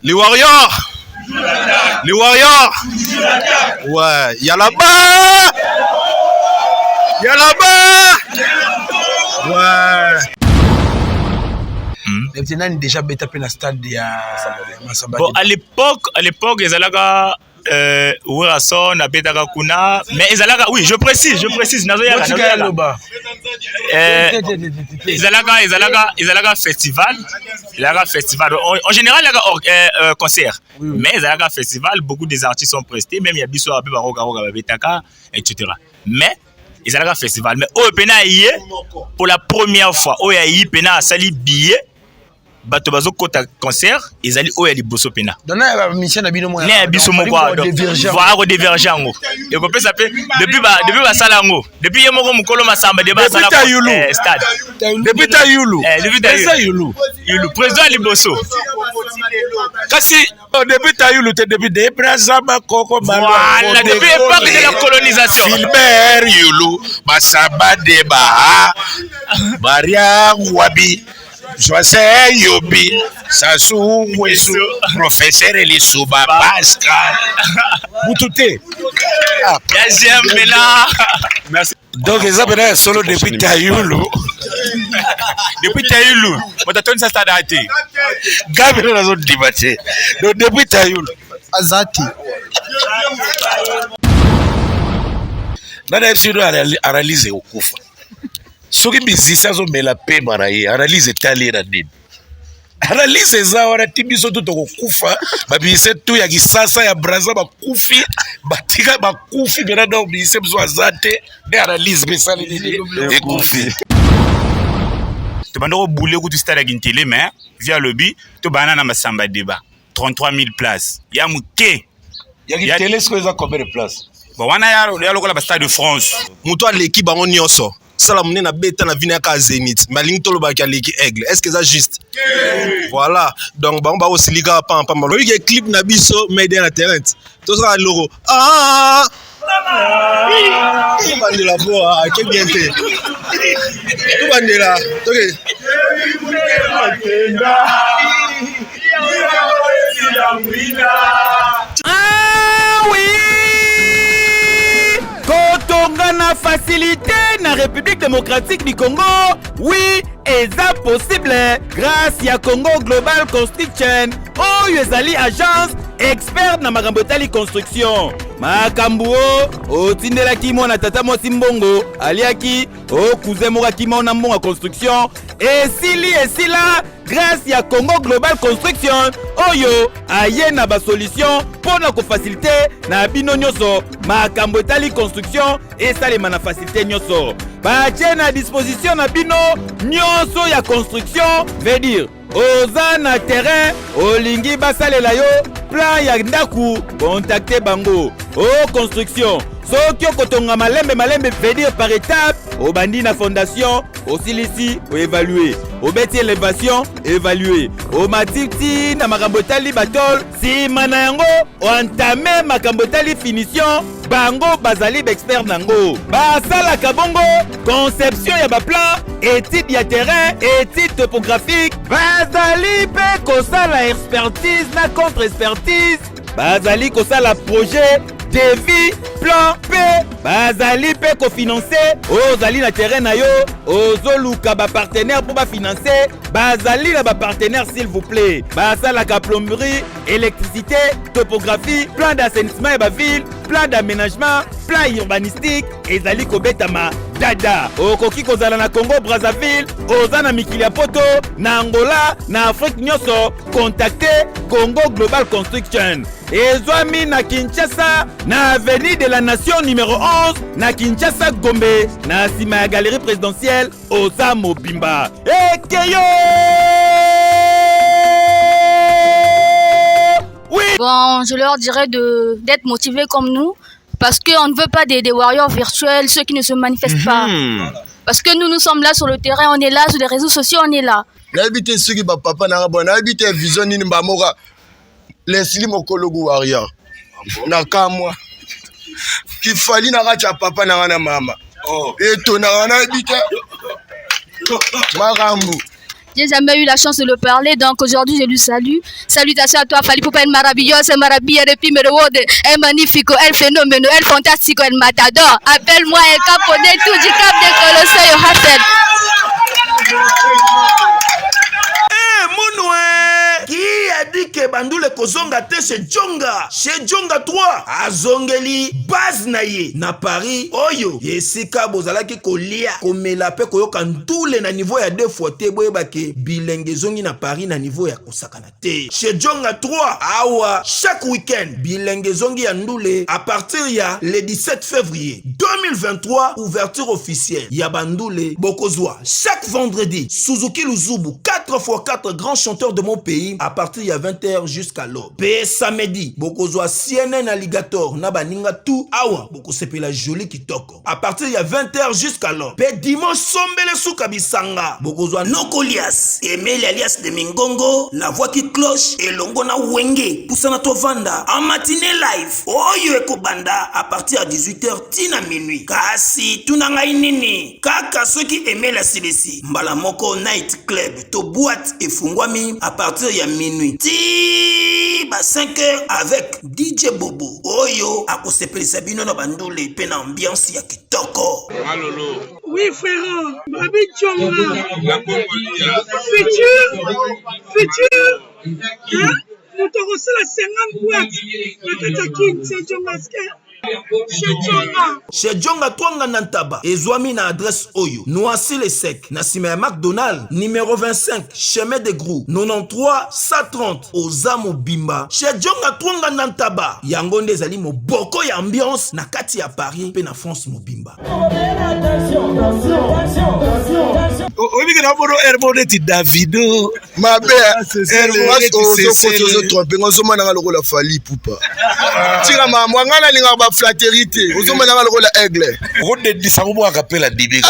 Les Warriors. Les Warriors. Ouais, il y a là-bas. Il y a là-bas. Ouais. Déjà tapé dans stade de Masamba. Bon, à l'époque, ils allaient Werason, Abetaka Kuna, mais ils allaient, oui, je précise, ils allaient festival, en général, il y a concert, mais ils allaient festival, beaucoup des artistes sont prestés, même il y a Bissou, Abetaka, etc. Mais ils allaient festival, mais au Pena pour la première fois, au Pena a sali billet. Bato bazo kota concert ezali oya liboso pena dona mission na bino ne biso moko voir divergent ngo et ko pesa pe depuis ba sala ngo depuis ye moko mukolo masamba de ba sala stade depuis ta yulu président liboso kasi depuis ta yulu te depuis de brazama koko voilà depuis époque de la colonisation Filmer yulu masamba de ba Maria Wabi José Yobi, Sassou Wesu, professeur Elisuba Pascal. Boutouté. Merci. Donc, ils ont solo depuis Tayoulou. Depuis Tayoulou. On t'a donné ça stade à été. Gabriel a zone débatté. Donc, depuis Tayoulou. Azati. Nana Epsido analyse au Koufa. Soki musicien zo mela pe maraye analyse tali na nini analyse za wana tibiso to kokufa babise tu ya kisasa ya braza bakufi batika bakufi bena do bise bzo azate ne analyse besali nini ekufi to bando boule ku stade Gintele mais via lobby to banana masamba débat 33 000 places ya muke ya Gintele ce que ça combien de places bon wana ya lokola ba stade de France muto aleki bango nyonso sala mune na beta na vina ka Zénith malingi tolo ba kaleki Aigle est-ce que ça juste voilà donc bango ba osilika pa lo yeke clip na biso mais dans la terrain to ça logo bandela po ke bien te to bandela OK na facilité na République démocratique du Congo, oui, et ça possible grâce à Congo Global Construction, ezali agence expert na magambotali construction. Makambuo otindela kimo na tata mosi mbongo aliaki cousin moka kimo na mbongo construction et sila grâce à Congo Global Construction oyo aye na ba solution pour na ko faciliter na bino nyoso makambo etali construction et salema na faciliter nyoso ba na disposition na bino nyoso ya construction veut dire oza na terrain olingi basalela yo plan ya ndaku contacter bango construction soki okotonga malembe veut dire par étape obandi na fondation osilisi évaluer obeti élévation évaluer omatiti na makambo etali batol sima na yango ontame makambo etali finition bango bazali expert nango basalaka bongo conception ya baplan étude ya terrain étude topographique bazali pe kosala expertise na contre expertise bazali kosala projet devis plan P bazali pe kofinancer ozali na terrain na yo ozoluka ba partenaire pour ba financer bazali na ba partenaire s'il vous plaît basalaka plomberie électricité topographie plan d'assainissement et ba ville plan d'aménagement plan urbanistique ezali kobetama dada okoki kozala na Congo Brazzaville oza na mikili ya poto na Angola na Afrique nyonso contacter Congo Global Construction ezwami na Kinshasa na avenue de la Nation numéro 11 na Kinshasa Gombe na sima ya galerie présidentielle oza mobimba ekeyo. Oui. Bon, je leur dirais d'être motivés comme nous parce qu'on ne veut pas des warriors virtuels, ceux qui ne se manifestent pas. Parce que nous sommes là sur le terrain, on est là, sur les réseaux sociaux, on est là. N'habitez ceux qui va papa n'habitez vision ni mbamora. Leslie Mokologu warrior. Nakamwa. Qui fali na racha papa na mama. Et to na habite. Marambu. j'ai jamais eu la chance de le parler, donc aujourd'hui je lui salue. Salutations à toi, Fally Ipupa, el maravilloso, el maravilla, el primero, el magnifico, el phénoménal, el fantastico, el matador. Appelle-moi El Capone, tout du Cap de Colosso et Raphaël. Qui a dit que Bandoule Kozonga te chez Djonga? Chez Djonga 3, Azongeli, base naye, na Paris, Oyo, Yesika Bozalaki kolia, komela pe koyoka ndule na niveau ya 2 fois te boye bake, bilenge zongi na Paris na niveau ya kosakana te. Chez Djonga 3, awa, chaque week-end, bilenge zongi ya ndule, à partir ya le 17 février 2023, ouverture officielle, ya Bandoule Bokozwa, chaque vendredi, Suzuki Luzubu, 4x4 grands chanteurs de mon pays, à partir de 20h jusqu'à l'aube. Pe samedi, Bokozwa CNN Alligator, Nabaninga tout, awa, Bokosepela la jolie kitoko. À partir de 20h jusqu'à l'aube. Pe dimanche, Sombele Soukabisanga, Bokozwa Nokolias, Emile alias de Mingongo, la voix qui cloche, et Longona Wenge, Poussana Tovanda, en matinée live, Oyo Ekobanda, à partir de 18h, tina minuit. Kasi, Tunanga Inini, Kaka, ceux qui aimaient la CDC, Mbalamoko Night Club, to boîte et Fungwami, à partir de minuit. Ti ba 5h avec DJ Bobo. Oyo akosepeli sabino na Bandoule pe na ambiance ya kitoko. Malolo. Oui frère, Babi Djonga. Futur. Hein? Nous te reçons la 50 boîtes. La Katakin, c'est Djonga. Chez Djonga Twanga Nantaba, Ezwami na adresse Oyo, Noisy les Secs, Nassime McDonald, numéro 25, chemin de Grou, 93 130, Ozamo Bimba. Chez Djonga Twanga Nantaba, Yangonde Zali mo boko ya ambiance na kati ya Paris, pe na France mo Bimba. Obi na bono Herboneti Davido. Ma belle, Herboneti se trompe, on se mena la Fally Ipupa. Tira ma mwangana linga ba fraternité, on se mena la aigle. On de disabubo akapela Dibika.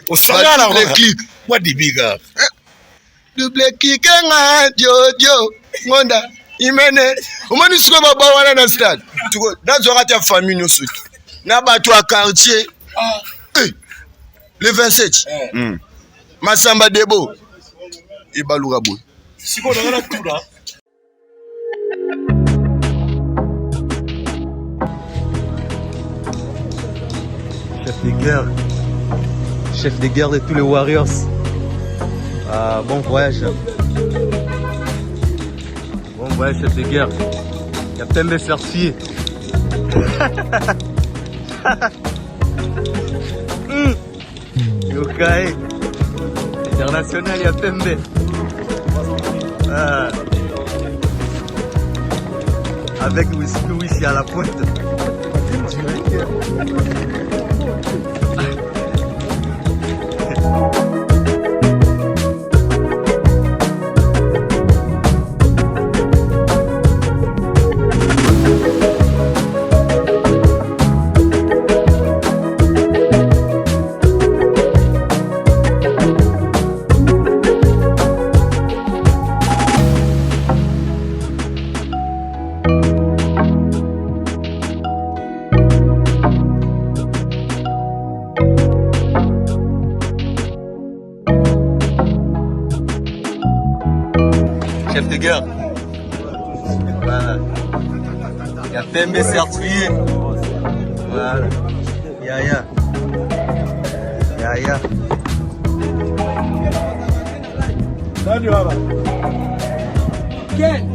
O sangala le clic. Moi Dibika. Double kick nga Jojo Ngonda Imene. Omani siko baba wana na stade. Tuko dans orata famille no suki. Na bato a quartier. Le 27. Masamba Debo. Ibaluga boy. Siko na tula. Chef de guerre de tous les Warriors. Bon voyage. Bon voyage, chef de guerre. Captain Bessercier. Yokai. International, Yapembe. Avec Whisky à la pointe. Chef de guerre. Voilà. Captain Bessercier. Voilà. Yaya. Salut, Baba. Ken.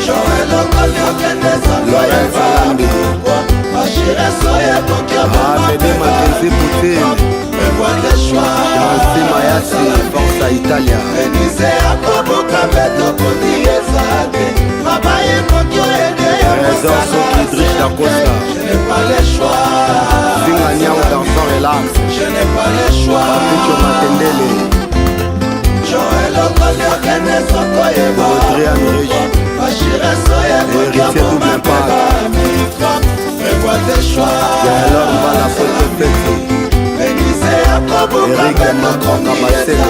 Joël Okoyo Kende Sangwa Efambi Amédée Mackenzie Poutine Nancy Mayasi Forza Italia Trésor Soki Drich da Costa Zingania ou dansant relax Papicho Matendele Audrey Amirigi Héritier double impact Yaelor Mbala Soto Peti Eric Macron Kamasela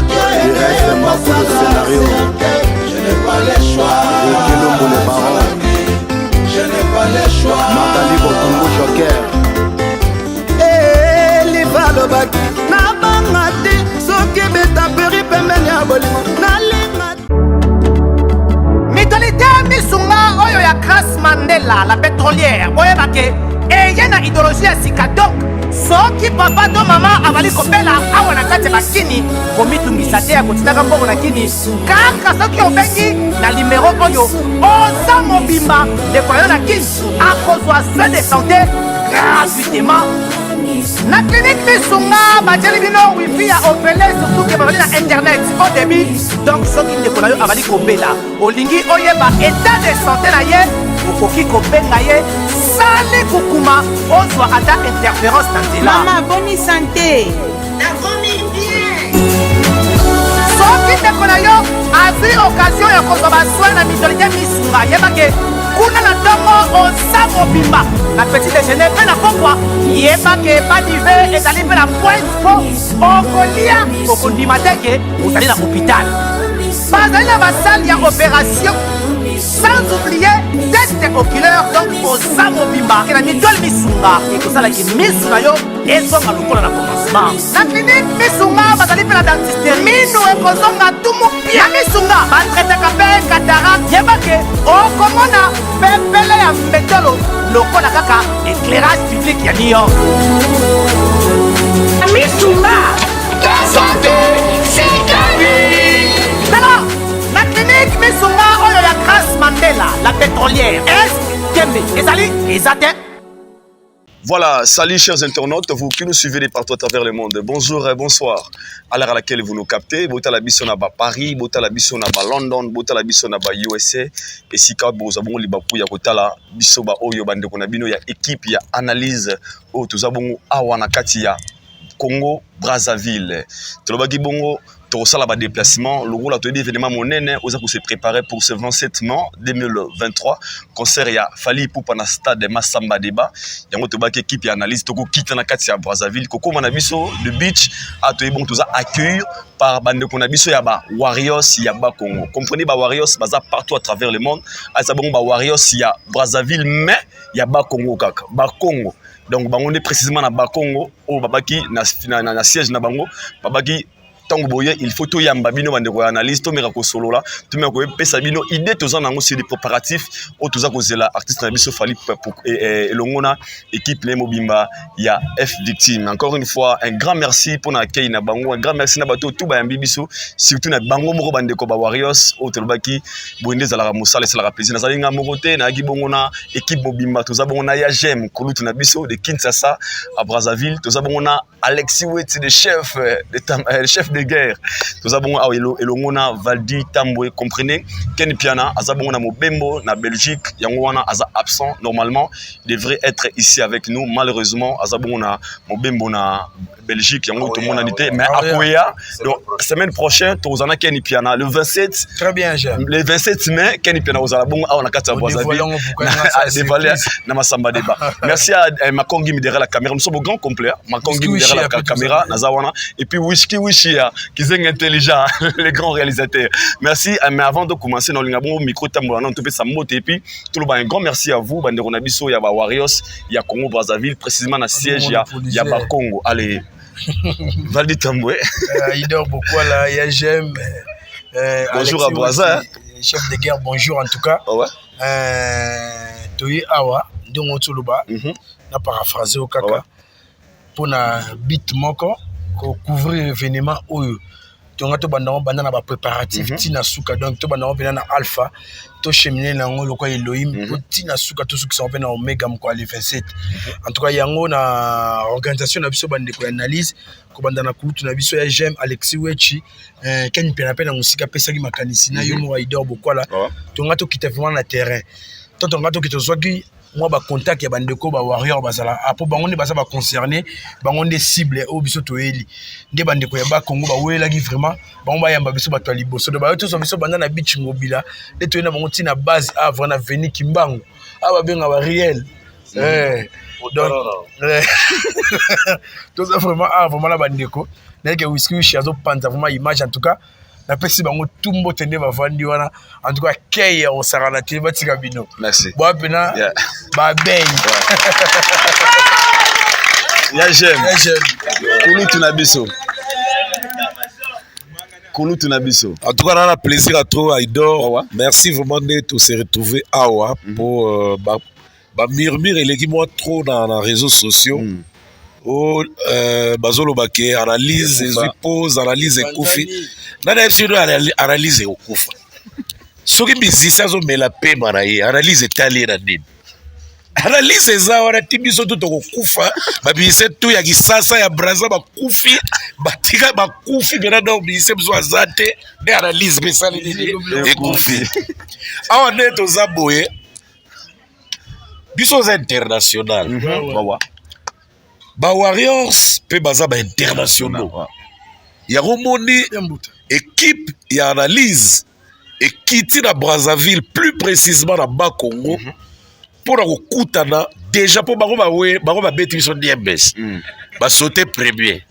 Direct Mako le scénario Ekilombo le baron Magali Bokongo Joker Liva Lobaki Nabanga te Soki beta peri pembeni ya bolimo Nalinga Mitolite misunga oyo ya Grace Mandela la pétrolière oyebake eye na idéologie ya sika donc soki papa to mama avali kopela awa na kati ya bakini komitungisa te ya kotinaka mbongo na kini kaka soki obengi na limero oyo oza mobimba ndeko na yo na kini akozwa soin de santé gratuitement na clinique misunga batieli bino wifi ya opele surtout ke bazali na internet au début donc soki ndeko na yo avali kopela olingi oyeba état de santé na ye okoki kobenga ye sali kukuma ozwa ata interférence na nzela mama boni santé nakomi bien soki ndeko na yo azwi occasion ya kozwa basoi na mitolite misunga yebake kuna na ntongo oza mobimba na petit déjeuner mpe na pokwa yebake badive ezali mpe na pointe po okolia okondima teke ozali na hôpital bazali na basale ya opération sans oublier test oculaire donc oza mobimba ke na mitole misunga ekosalaki misu na yo ezonga lokola na commencement na clinique misunga bazali mpe na dentiste minu ekozonga tumu pia na misunga batretaka mpe katarak yebake okomona pepele ya mbetolo lokola kaka éclairage public ya New York misunga ta santé c'est ta vie alors la clinique misunga oyo ya Grace Mandela la pétrolière est kembe ezali ezate. Voilà, salut chers internautes, vous qui nous suivez de partout à travers le monde. Bonjour et bonsoir. À l'heure à laquelle vous nous captez, bota la biso na ba Paris, bota la biso na ba London, bota la biso na ba USA. Et si ka boza bon li ba kuya kotala biso ba oyo bande kona bino ya équipe ya analyse o tuzabongo awa na kati ya Congo Brazzaville. Tolobaki bongo Torosala ba déplacement, le rôle a été événement monene, osa pour se préparer pour ce 27 mai 2023 concert ya Fally Ipupa na stade Massamba Deba. Yango tobaki équipe ya analyse toko kita na kati ya Brazzaville koko mana biso le beach a to bon toza accueillir par bande kona biso ya ba Warriors ya ba Congo. Comprenez ba Warriors baza partout à travers le monde. Asa bon ba Warriors ya Brazzaville mais ya ba Congo kaka. Ba Congo. Donc bango est précisément na ba Congo au babaki na siège na bango babaki tango boye il faut to yamba bino bande ko analyse to mera ko solo la to mera ko pesa bino idée to za nango sur des préparatifs o to za ko zela artiste na biso Fally et longona équipe le mobimba ya F victime. Encore une fois un grand merci pour na accueil na bango, un grand merci na bato tout ba yambi biso surtout na bango moko bande ko ba Warriors o to baki boende za la musala c'est la plaisir na zalinga moko te na gibongona équipe mobimba to za bongona ya jem kolutu na biso de Kinshasa à Brazzaville to za bongona Alexis Weti le chef de guerre. Nous avons elongona Valdi Tambwe, comprenez Ken Piana azabongona Mobembo na Belgique, Yangoana aza absent normalement, il devrait être ici avec nous malheureusement azabongona Mobembo na Belgique, Yango tout le monde a été mais Akoya donc semaine prochaine tozana Ken Piana le 27 très bien j'aime le 27 mai Ken Piana ozala bongo a on a kata Brazzaville na Massamba Deba. Merci à Makongi Midera la caméra, nous sommes au grand complet Makongi Midera la caméra nazawana et puis Whisky qui sont intelligents, les grands réalisateurs. Merci, mais avant de commencer, dans le micro, et puis tout le monde, un grand merci à vous, Bande Ronabiso, Yaba Warriors, Y'a Congo Brazzaville, précisément dans le siège, Yaba Congo. Allez, Valdi Tambwe. Il dort beaucoup là, il y a J'aime. Bonjour à Brazza. Chef de guerre, bonjour en tout cas. Ouais. Toye Awa, Dongo Tuluba, na paraphrasé au kaka, pour na beat moko. Couvrir l'événement où tonga to banda na ba préparatif tina suka donc to banda na alpha to cheminer nango lokwa Elohim to tina suka to suka na omega mko ali 27 en tout cas yango na organisation na biso bande ko analyse ko banda na kulutu na biso ya Jem Alexis Wechi ken pena pena musika pesa ki makanisi na yo mo idor bokwala tonga to kita vraiment na terrain to tonga to kito zwaki moi ba contact ya bandeko ba warrior bazala apo bango ne baza ba concerné bango ne cible o biso to eli nde bandeko ya ba Congo ba wela ki vraiment bango ba yamba biso ba to liboso de ba to so biso banda na beach mobila de to na bango tina base avant na venir kimbango aba benga ba réel donc tout ça vraiment vraiment la bandeko na ke whisky chazo panta vraiment image en tout cas na pesi bango tumbo tende bavandi wana en tout cas keye on sarana te batika bino merci bo pena ba ben ya j'aime Kulu tunabiso en tout cas on a un plaisir à trop Aïdor merci vraiment de tous se retrouver awa pour ba murmure et les moi trop dans les réseaux sociaux bazolo bake analyse pose analyse ekufi nana episode analyse okufa soki musicien azomela pema na ye analyse etali na nini analyse eza wana ti biso to tokokufa babise tu ya kisasa ya braza bakufi batika bakufi bena donc bise biso aza te nde analyse besali nini ekufi awa nde toza boye biso oza international ba Warriors pe baza ba internationaux ya romoni équipe ya analyse ekiti na Brazzaville plus précisément na Bas Congo pour kokutana déjà pour bango ba beti biso DMS ba sauter premier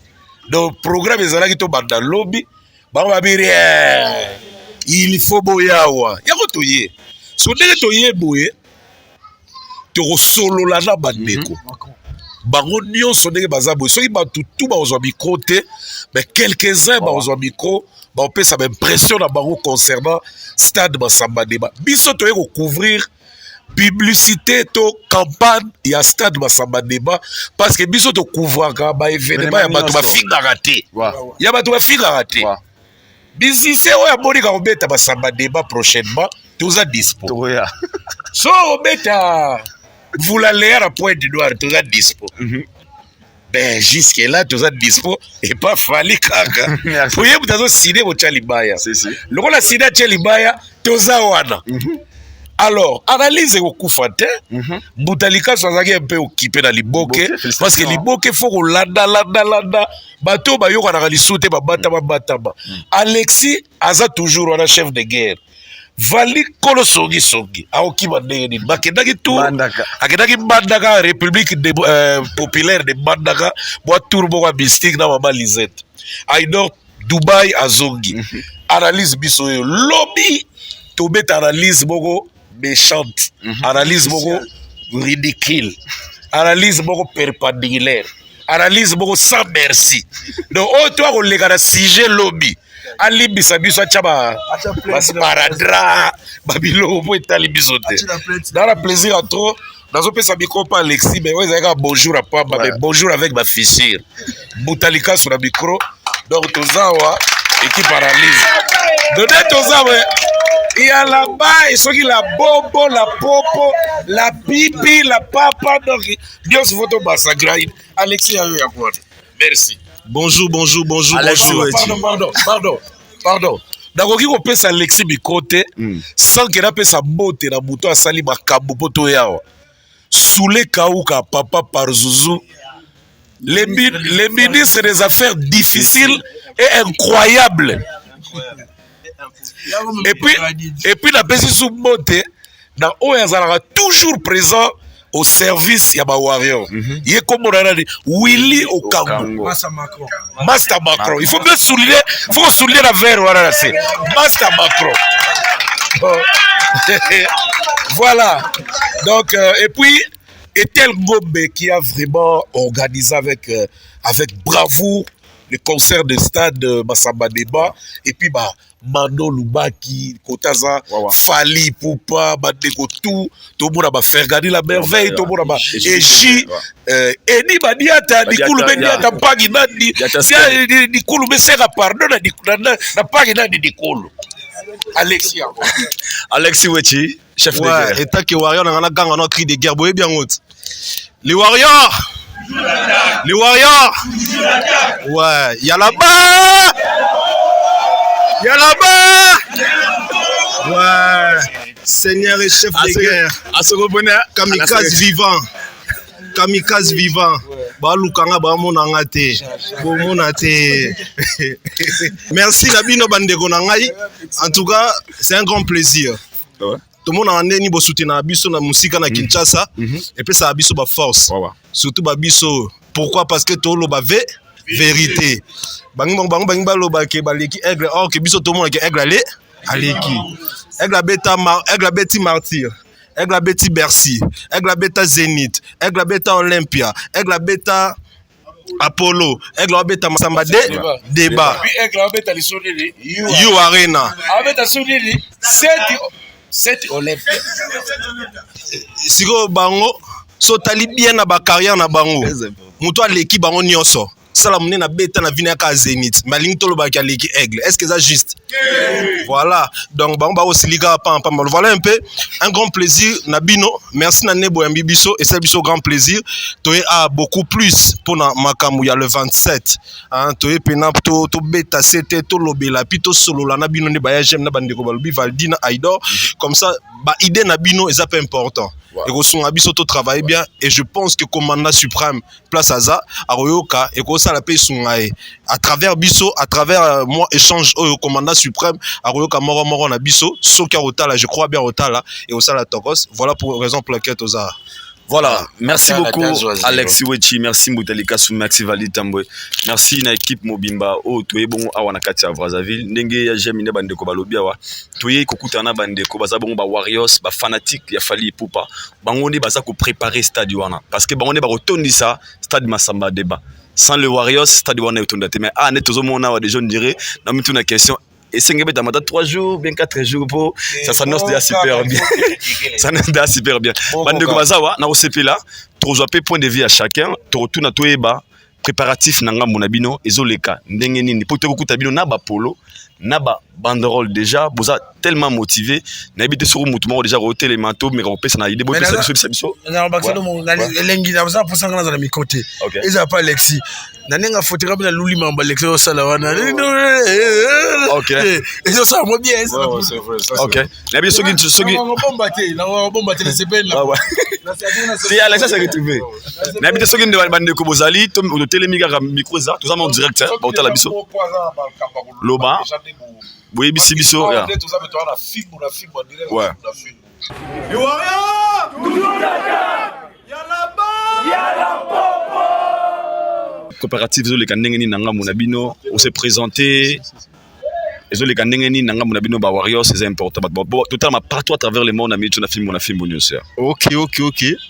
donc programme ezalaki to banda lobby bango ba biri il faut boyawa yako toye so ndenge toye boye to solola na bandeko bango nyonso ndenge baza boye soki bato tu bazwa micro te mais quelques-uns bazwa micro baopesa baimpression na bango concernant stade Massamba Débat biso toye kocouvrir publicité to campagne ya stade Massamba Débat parce que biso tocouvraka baévénement ya bato bafingaka te ya bato bafingaka te musicien oyo amonika kobeta Massamba Débat prochainement toza dispo so obeta Vous l'allez à la pointe du noir, tout ça dispo. Ben, jusque là, tout ça dispo, et pas fallu kaka. Pour y avoir ciné au Tchalibaya. Le rôle à ciné Tchalibaya, tout ça wana. Alors, analyse au Koufate, Boutalika soit un peu occupé dans l'Iboke, parce que l'Iboke faut qu'on landa, bateau, bayo, on a risouté, batama. Alexis, Aza toujours, on a chef de guerre. Vali kolo songi aoki bandeni bakendaki tu akedaki Mbandaka République populaire de Mbandaka boa turbo wa mystique na mama Lisette Aïdor Dubai azongi analyse biso yo lobby to bet analyse moko méchante analyse moko ridicule analyse moko perpendiculaire analyse moko sans merci donc oh toi ko leka na sujet lobby alibisa biso atia basparadrap babilo po etali biso te dans la plaisir à trop nazopesa micro pa Alexis mais oyo ezalaka bonjour à pamba mais bonjour avec bafissure Boutalika sur la micro donc toza wa équipe analyse donne toza we il y a là-bas et soki la bobo la popo la pipi la papa donc nyonso photo massacre Alexis ayo ya quoi merci. Bonjour. Pardon. Nakoki kopesa Alexis Mikote sans que napesa mbote na muto asali makambo poto yawa. Soule Kauka papa par Zouzou. Les ministres des affaires difficiles et incroyables. Et puis napesi sou mbote na oyazalaka toujours présent au service ya ba warrior. Yé comme on a dit Willy Okango. Master Macron. Il faut bien souligner, la verre voilà c'est Master Macron. Voilà. Donc et puis Etel Ngombe qui a vraiment organisé avec bravoure le concert de stade Massamba Débat et puis bah Mano Lubaki Kotaza Fali Poupa Bandeko tout le monde a fait regarder la merveille tout le monde a et J Eni Badiata Nikulu Badiata Pagina Nikulu Besera pardon na Pagina Nikulu Alexis Wechi, chef de guerre. Et que Warrior dans la gang en cri de guerre, boye bien haute. Les Warriors! Les Warriors! Ouais, y'a là-bas! Y'a là-bas! Ouais, Seigneur et chef de guerre. Kamikaze vivant. Kamikaze vivant. Balukanga ba monanga te. Bo monate. Merci Nabino Bandeko Nangai. En tout cas, c'est un grand plaisir. Tout le monde a ni bo soutenir biso na musika na Kinshasa et puis ça biso ba force. Surtout ba biso. Pourquoi? Parce que to lo ba vérité. Bangi ba lo ba ke baleki aigle or que biso to monde ke aigle ale aleki. Aigle beti martyr. Aigle beti Bercy, Aigle beta Zénith, Aigle beta Olympia, Aigle beta Apollo, Aigle beta Massamba Débat. Puis Aigle beta les sonneries. You Arena. Beta sonneries. 7 Olympia. Siko bango so tali bien na ba carrière na bango. Muto aleki bango nyonso. Sala mune na beta na vina ka Zénith. Malingi tolo ba kaleki Aigle. Est-ce que ça juste? Voilà. Donc bango ba osiliga pa. Voilà un peu un grand plaisir Nabino. Merci na Nebo Mbibiso et c'est biso grand plaisir. Toye a beaucoup plus pour na makamu ya le 27. Hein, toye pena to beta c'était to lobela pito solo la Nabino ne ba ya j'aime na bandeko balobi Valdina Aidor. Comme ça ba idée Nabino est peu important. Et qu'on biso to travaille bien et je pense que commandant suprême place à ça à Royoka et qu'on ça la paix sungae à travers biso à travers moi échange au commandant suprême à Royoka moro na biso soka otala je crois bien otala et au sala tokos voilà pour raison pour laquelle toza. Voilà, merci beaucoup Alexis Wechi, merci Moutalika Sou, merci Vali Tambwe, merci na équipe Mobimba, oh toye bon awana kati ya Brazzaville, ndenge ya jemine bandeko balobia wa, toye kokutana bandeko baza bon ba Warriors, ba fanatique ya Fali Poupa, bangone baza ko préparer stade wana, parce que bangone ba rotondisa stade Massamba Débat. Sans le Warriors, stade wana utondate, mais ah net mona wa des jeunes dirait, na mitu na question. Et c'est que dans 3 jours, bien 4 jours, ça s'annonce déjà super bien. Ça s'annonce déjà super bien. Bande de Komazawa, na OCP là, tu reçois point de vie à chacun, tu retournes à toi et bas, préparatif nanga monabino, ezoleka, ndenge nini, pour te beaucoup tabino na ba polo, na ba banderole déjà, boza tellement motivé, na habité sur moutement déjà roté les manteaux, mais on peut ça na idée, bon ça biso. Na bakelo mo na lengi na za pour sanga na mi côté. Eza pas Alexis. Na nenga photographe na luli mamba Alexis au sala wana. OK. Et ça moi bien ça. C'est vrai ça. OK. Na biso sogi na bomba te c'est ben là. C'est Alexis ça retrouvé. Na biso sogi de bande ko bozali, to télémiga micro za, tout ça en direct ba otala biso. Loba. Oui, biso. Ouais. Les Warriors, toujours Dakar. Y'a coopérative zo le kandengeni nanga monabino, on s'est présenté. Zo le kandengeni nanga monabino ba Warriors, c'est important. Totalement partout à travers le monde, on a mis tout na film bonus. OK.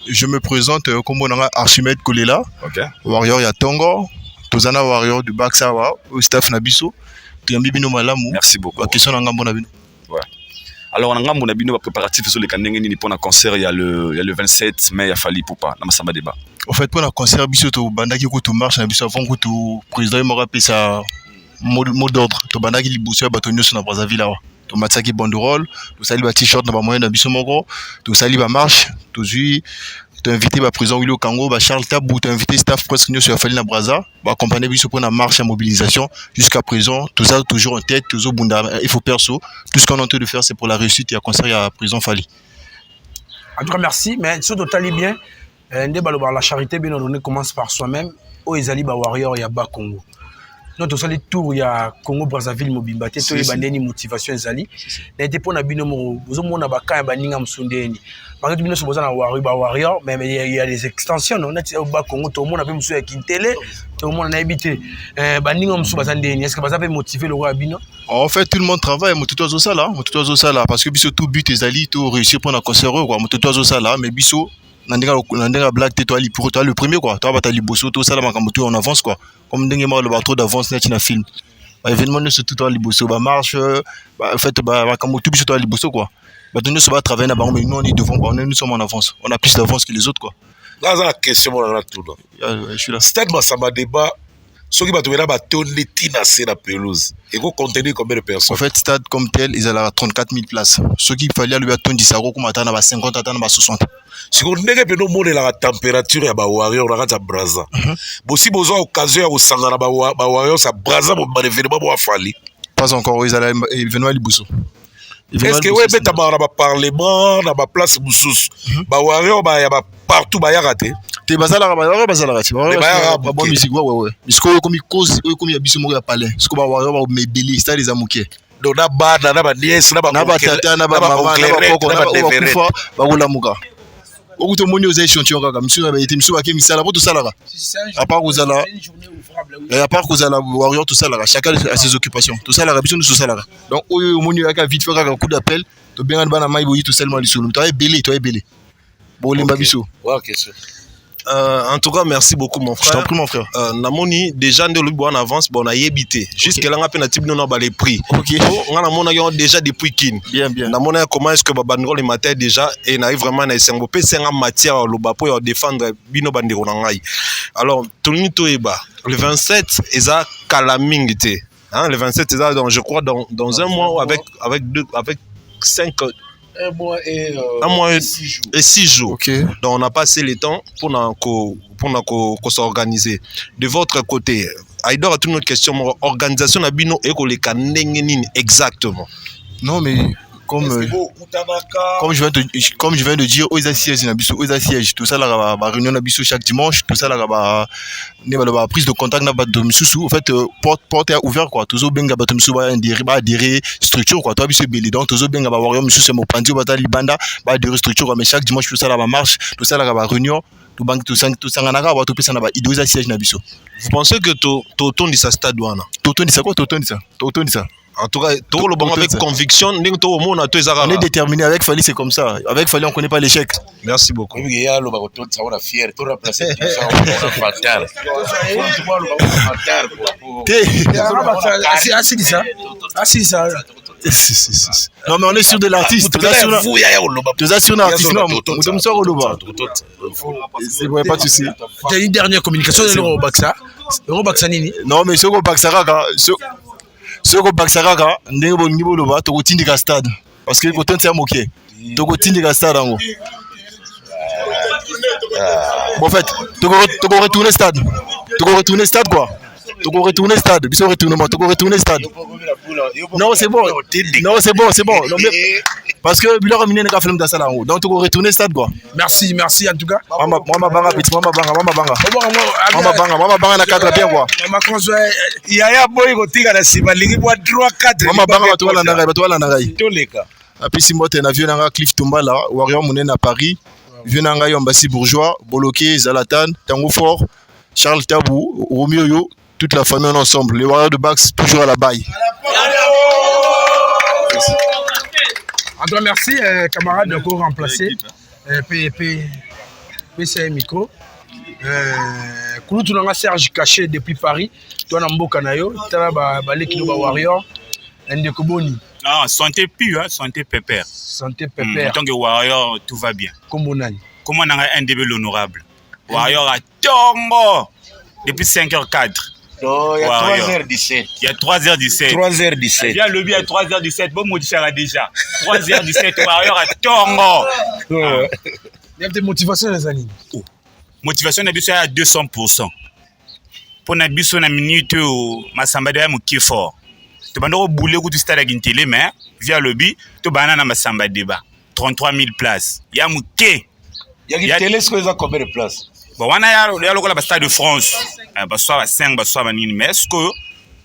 Je me présente comme on a Archimède Kolela. OK. Warrior ya Tongo, Tozana Warrior du Baksawa, au staff Nabiso. Merci beaucoup. Question ouais. Alors on a un préparatif sur les canengeni pour un concert il y a le 27 mai à Fali Poupa na Massamba Débat. En fait pour un concert biso to bandaki ko to marche na biso avant ko to président mo rappelé ça mot d'ordre to bandaki libuso ba to nyoso na Brazzaville là. To matsaki banderole, to sali ba t-shirt na ba moyen na biso moko, to sali ba marche, to zui tu as invité le président Willy Okango, Charles Tabou, tu as invité staff presque nous sur Fali na Brazza, accompagner biso pour la marche à mobilisation jusqu'à présent, tout ça toujours en tête, toujours bunda, il faut perso, tout ce qu'on est en train de faire c'est pour la réussite et à concert à président Fali. En tout cas merci, mais ce total bien, la charité bien ordonnée commence par soi-même, au Ezali ba Warrior ya ba Congo. Notre seul tour il y a Congo Brazzaville Mobimba te to bandeni motivation ezali na été pour na bino mo bozomona ba ka baninga msundeni parce que bino so bozana warrior mais il y a des extensions on est au bas Congo to mona pe msu ya Kintele to mona na ebité baninga msu bazandeni est-ce que baza pe motiver le roi bino en fait tout le monde travaille mo tout ça là parce que biso tout but ezali to réussir pour na concert quoi mo tout ça là mais biso Nandega blague toi le premier quoi. Toi bata liboso tout ça la makambo en avance quoi. Comme ndenge ma le trop d'avance na film. Événement ne surtout toi liboso ba marche en fait ba makambo tout biso toi liboso quoi. Ba nous se va travailler na bango mais nous on est devant quoi. Nous sommes en avance. On a plus d'avance que les autres quoi. Là la question on a tout là. Je suis là. Stade Massamba débat ceux qui va trouver là tonner tina c'est la pelouse. Et vous contenir combien de personnes? En fait stade comme tel ils allaient à 34 000 places. Ceux qui fallait lui attendre 10 euros comme attendre à 50 attendre à 60. Si vous n'avez pas de la température ya ba warrior la rata braza. Bon si besoin occasion ya osanga na ba warrior ça braza bon événement bo afali. Pas encore ils allaient événement libuso. Est-ce que ouais beta ba parlement na ba place mususu. Ba warrior ba ya ba partout ba ya raté. Te bazala rati. Bon musique ouais. Misko comme cause comme ya biso mo ya palais. Misko ba warrior ba mebeli stade les amuke. Donc na ba nièce na ba tata na ba maman na ba koko na ba kufa ba kulamuka. Okuto moni aux échantillons kaka monsieur ba été monsieur ba ke misala pour tout ça là. À part vous allez warrior tout ça là, chacun a ses occupations. Tout ça là biso nous tout ça là. Donc oyo moni ka vite fait kaka coup d'appel, to bien bana mai boyi tout seulement lisolo. Toi est belé. Bon limba biso. Ouais, question. En tout cas, merci beaucoup mon frère. Je t'en prie mon frère. Namoni déjà de l'eau en avance, bon on a yébité. Jusqu'à là on a peine à type non les prix. OK. On a déjà depuis kin. Bien. Namoni comment est-ce que babandro les matériels déjà et n'arrive vraiment à sengo pe senga matière le bas pour défendre bino bandiro nangai. Alors Tony Toeba le 27 eza kalamingité. Hein le 27 eza donc je crois dans un mois avec 5 un mois et 6 jours. Okay. Donc on a passé le temps pour s'organiser. De votre côté, Aïdor a une autre question. Organisation Nabino et les kanengenin exactement. Non mais comme je viens de dire aux assièges tout ça là va réunion nabiso chaque dimanche tout ça là va prise de contact na ba domisusu en fait porte est ouvert quoi toujours benga ba domisusu ba adhérer structure quoi toi biso belé donc toujours benga ba warrior misusu mo pandi ba libanda ba adhérer structure mais chaque dimanche tout ça là va marche tout ça là va réunion tout banque tout ça nganaka ba tout pesa na ba ido assièges na biso. Vous pensez que Toton dit ça stade wana? Toton dit ça quoi? Toton dit ça. En tout cas, tout le bon avec conviction, on est déterminé avec Fali, c'est comme ça. Avec Fali, on ne connaît pas l'échec. Merci beaucoup. Non, mais on est sûr de l'artiste. Tu es sûr de l'artiste. C'est vrai, pas de souci. J'ai une dernière communication de l'Eurobaxa. Non, mais ce Soko Baksaraka, ndenge niveau loba, to tindika stade. Parce que côté c'est moqué. To tindika stade en gros. Bon en fait, to retourner stade. To retourner stade quoi. To retourner stade. Biso retournement, to retourner stade. Non, c'est bon. Non, mais parce que Bilor a miné n'a film dans ça là en haut. Donc to retourner stade quoi. Merci en tout cas. Mama banga na cadre bien quoi. Mama konzo yaya boy kotika na sima lingi bwa 3-4. Mama banga bato wala ngai. Toleka. Apisi mote na vieux nanga Cliff Tumbala, warrior monene à Paris. Vieux nanga Yombasi Bourgeois, Boloké, Zalatan, Tango Fort, Charles Tabou, Romeo, toute la famille ensemble. Les warriors de Bax toujours à la baille. En tout cas, merci, camarade, de co-remplacer. PCM Micro. Kouloutou Serge Caché depuis Paris. Toi, Nambo Nayo. Tala Balekino Warrior. Ndekoboni. Non, santé pure, santé pépère. Santé pépère. En tant que Warrior, tout va bien. Comment on a un début honorable. Warrior à Tongo. Depuis 5h04. Non, il y a 3h17. Il y a 3h17. 3h17. Il y a le bien à 3h17. Bon, modifier déjà. 3h17, Warrior à Tongo. Il y a des motivations, les amis. Motivation est à 200%. Pour la biso na minute ma sambade ya mukie fort. Tu vas nous bouler au stade à Guintélé, mais via le bi, tu vas na ma sambade débat. 33 000 places. Il y a mukie. Il y a Guintélé, est-ce que combien de places? Bon, on a le stade de France. Soit 5, soit 9. Mais est-ce que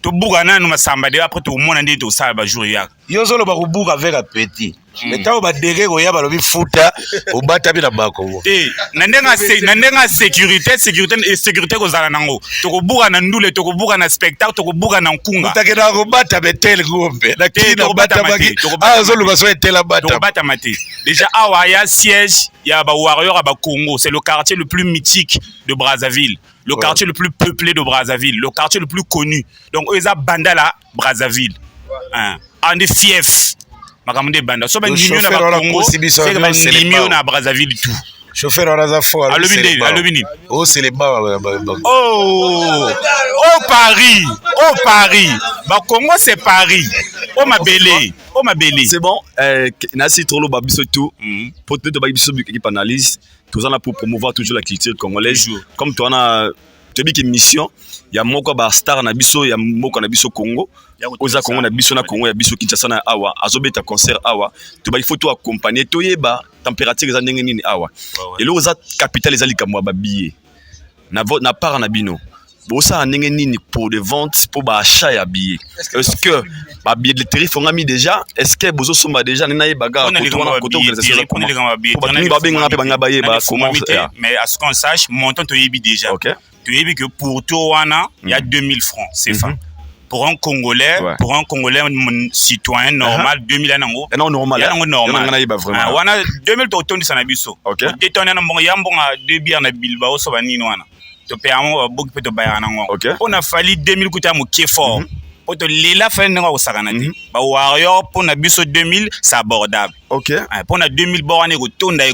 tobuka nanu masamba de après tomona nde tosala bajour yaka yo ozoloba kobuka avec appétit mais ntango badege koya balobi futa obatabi na bakongo te na ndenga sécurité kozala nango tokobuka na ndule tokobuka na spectacle tokobuka na nkunga utakenda kobata betele ngombe lakini na bata baki azoluka so etela bata tokobata te déjà awa ya siège ya ba warrior à Congo, c'est le quartier le plus mythique de Brazzaville. Le quartier le plus peuplé de Brazzaville, le quartier le plus connu. Donc, eux, ils ont Bandala, Brazzaville. En des fiefs. Makamde Banda. So, ben, Nimio na Congo, c'est que ben, Nimio na Brazzaville tout. Chauffeur à la fois. Alumini. Oh, c'est les bas. Oh, Paris. Bah, Congo, c'est Paris. Oh, ma belle. C'est bon. Nasi Trolo Babiso tout. Pour te Babiso qui analyse. Tout ça pour promouvoir toujours la culture congolaise. Comme toi, on a une mission. Il y a Moko Star Nabiso, il y a Moko Nabiso Congo. Oza Congo Nabiso na Congo, il y a Biso Kinshasa na Awa. Azobeta concert Awa. Tu il faut tout accompagner. Tu y ba température les années ni Awa. Et là oza capitale les alikamwa ba billet. Na part na bino. Bosa ndenge nini pour des ventes pour ba achat ya billet. Est-ce que ba billet de tarif on a mis déjà? Est-ce que bozo somba déjà na baga on a les mais à ce qu'on sache montant to yebi déjà. OK. Tu yebi que pour Towana, il y a 2000 francs, c'est ça. Pour un Congolais, citoyen normal, 2000 nango. Non normal. Wana 2000 to tondi sana biso. OK. Détonner na mbongo yambonga 2 bières na Bilbao so banini wana. To payamo beaucoup peut to bayana ngo. On a fallu 2000 kuta mo qui fort. Pour te lila fa ndanga osakana te. Ba warrior pour na biso 2000 c'est abordable. OK. Pour na 2000 borane go tonda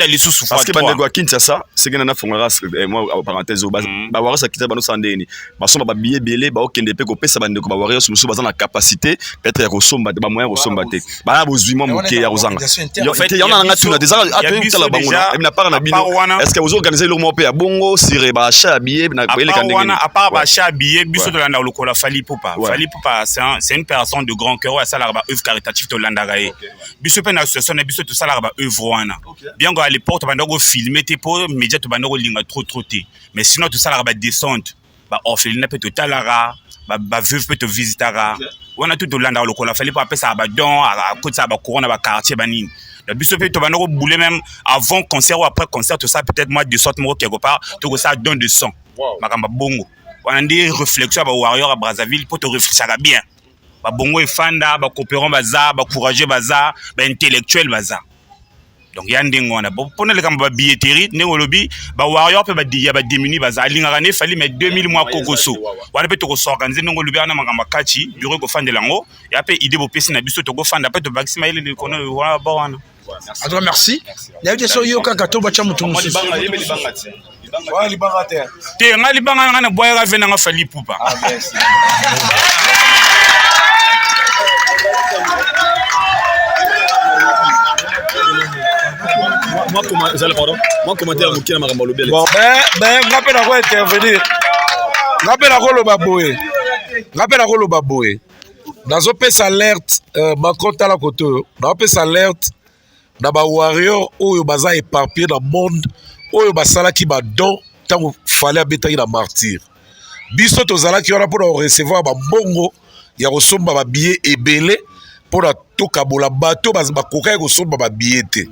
lisusu fa. Parce que bande go Kinshasa, c'est que na fongara moi parenthèse ba warrior ça kita bano sandeni. Ba somba ba billet belé ba okende pe ko pesa bande ko ba warrior so baza na capacité peut-être ya ko somba ba moyen ko somba te. Ba bozwimo moke ya kozanga. En fait, il y en a ngatu na des atu la bango na. Na part na bino. Est-ce que vous organisez le moment pe ya bongo sur ba achat billet na ko ele kandenge. À part ba achat billet biso to landa lokola Fally Ipupa. Fally Ipupa c'est une personne de grand cœur, ça la ba œuvre caritative to landa gaé. Biso pe na association na biso to ça la ba œuvre wana. Bien go à l'époque to banda go filmer te pour média to banda go linga trop te. Mais sinon tout ça la ba descente. Ba orphelinat pe to talara, ba veuve pe to visitara. Wana tout to landa lokola Fally Ipupa pe ça ba don à côté ça ba couronne ba quartier banine. Le biso pe to banda go bouler même avant concert ou après concert tout ça peut-être moi de sorte mo quelque part to ça donne de son. Makamba bongo. On a des réflexions à warrior à Brazzaville pour te réfléchir bien. Ba bongo et fanda, ba coopérant baza, ba courageux baza, ba intellectuel baza. Donc il y a un dingue on a pour les gars billetterie, ne lobby, ba warrior peut ba diminuer baza. Linga ne fallait mettre 2000 mois kokoso. On peut te s'organiser non lobby na makamba kachi, bureau ko fanda lango. Il y a pe idée pour pesi na biso to go fanda peut te maximiser le kono wa ba wana. Alors merci. Il y a eu des soyo kaka to ba chamutu musu. Ouais, libanga te. Te nga libanga nga na boya vena nga Fally Ipupa. Ah merci. Moi commentaire moki na makambo lobele. Bon ben ngape na ko intervenir. Ngape na ko loba boye. Nazo pesa alerte makota la koto. Na pesa alerte na ba warrior oyo baza éparpillé dans monde. Oyo basalaki ba don tango fallait abetaki na martyr. Biso tozalaki wana pour recevoir ba mbongo ya kosomba ba billet ebele pour na tokabola bato bakoka kosomba ba billet te.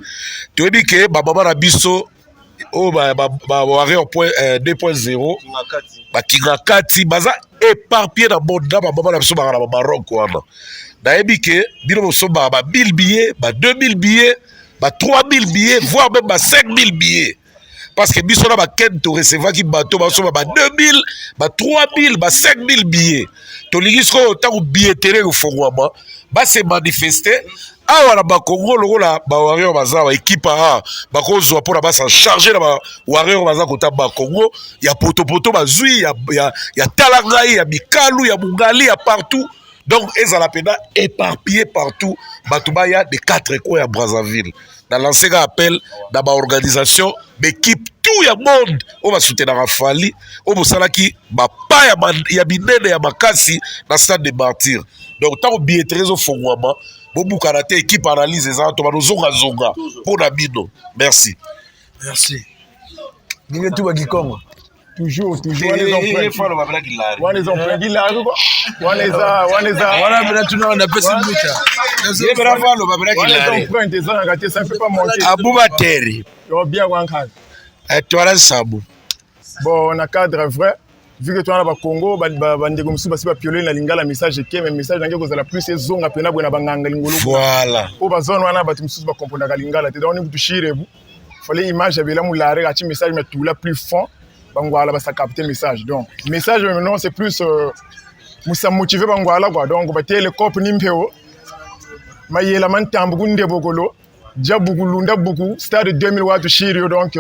Toyebi ke ba mama na biso o ba warrior 2.0 ba kingakati baza éparpillé na monde na ba mama na biso ba na Maroc wana. Nayebi ke bino bosomba ba 1000 billets, ba 2000 billets, ba 3000 billets, voire même ba 5000 billets. Parce que biso na ba ken to recevoir ki bato ba soma ba 2000, ba 3000, ba 5000 billets. To lingisko tango billetterie ko fongwama, ba se manifester. Awa na ba Congo lokola ba warrior baza ba équipe a ba kozwa pour ba s'en charger na ba warrior baza kota ba Congo, ya poto ba zui ya talangai, ya bikalu, ya mungali, ya partout. Donc ezala pena éparpillé partout. Batouba ya de 4 coins à Brazzaville. Dans l'ancien appel dans ma organisation d'équipe tout ya monde on va soutenir Fally on va salaki ba pa ya binene ya makasi na stade de martyr. Donc tant billetterie au fongwama bobu karate équipe analyse ça to ba zonga pour na bino. Merci. Ninge tu ba Gikongo. Toujours. On les emprunts. On les emprunts. Il a quoi? On les a. Voilà, mais là, tout le monde a passé le boucha. On les emprunts, ça ne peut pas monter. Abouba Terry. Bien, Wankan. Et toi, là, Sabou. Bon, on a cadre vrai. Vu que tu es au Congo, tu vas pioler la lingala message qui est message dans que la plus saison à peine à banganga lingolo. Voilà. Au bazon wana batumsu ba comprendre la lingala te donc tu chire vous. Fallait image avec la moulare ati message mais tout la plus fond bangwala ba ça capter message. Donc message maintenant c'est plus musa motiver bangwala quoi. Donc ba tele cop nimpeo. Mayela man tambugu ndebogolo. Diabugu lunda bugu stade 2000 watts chire donc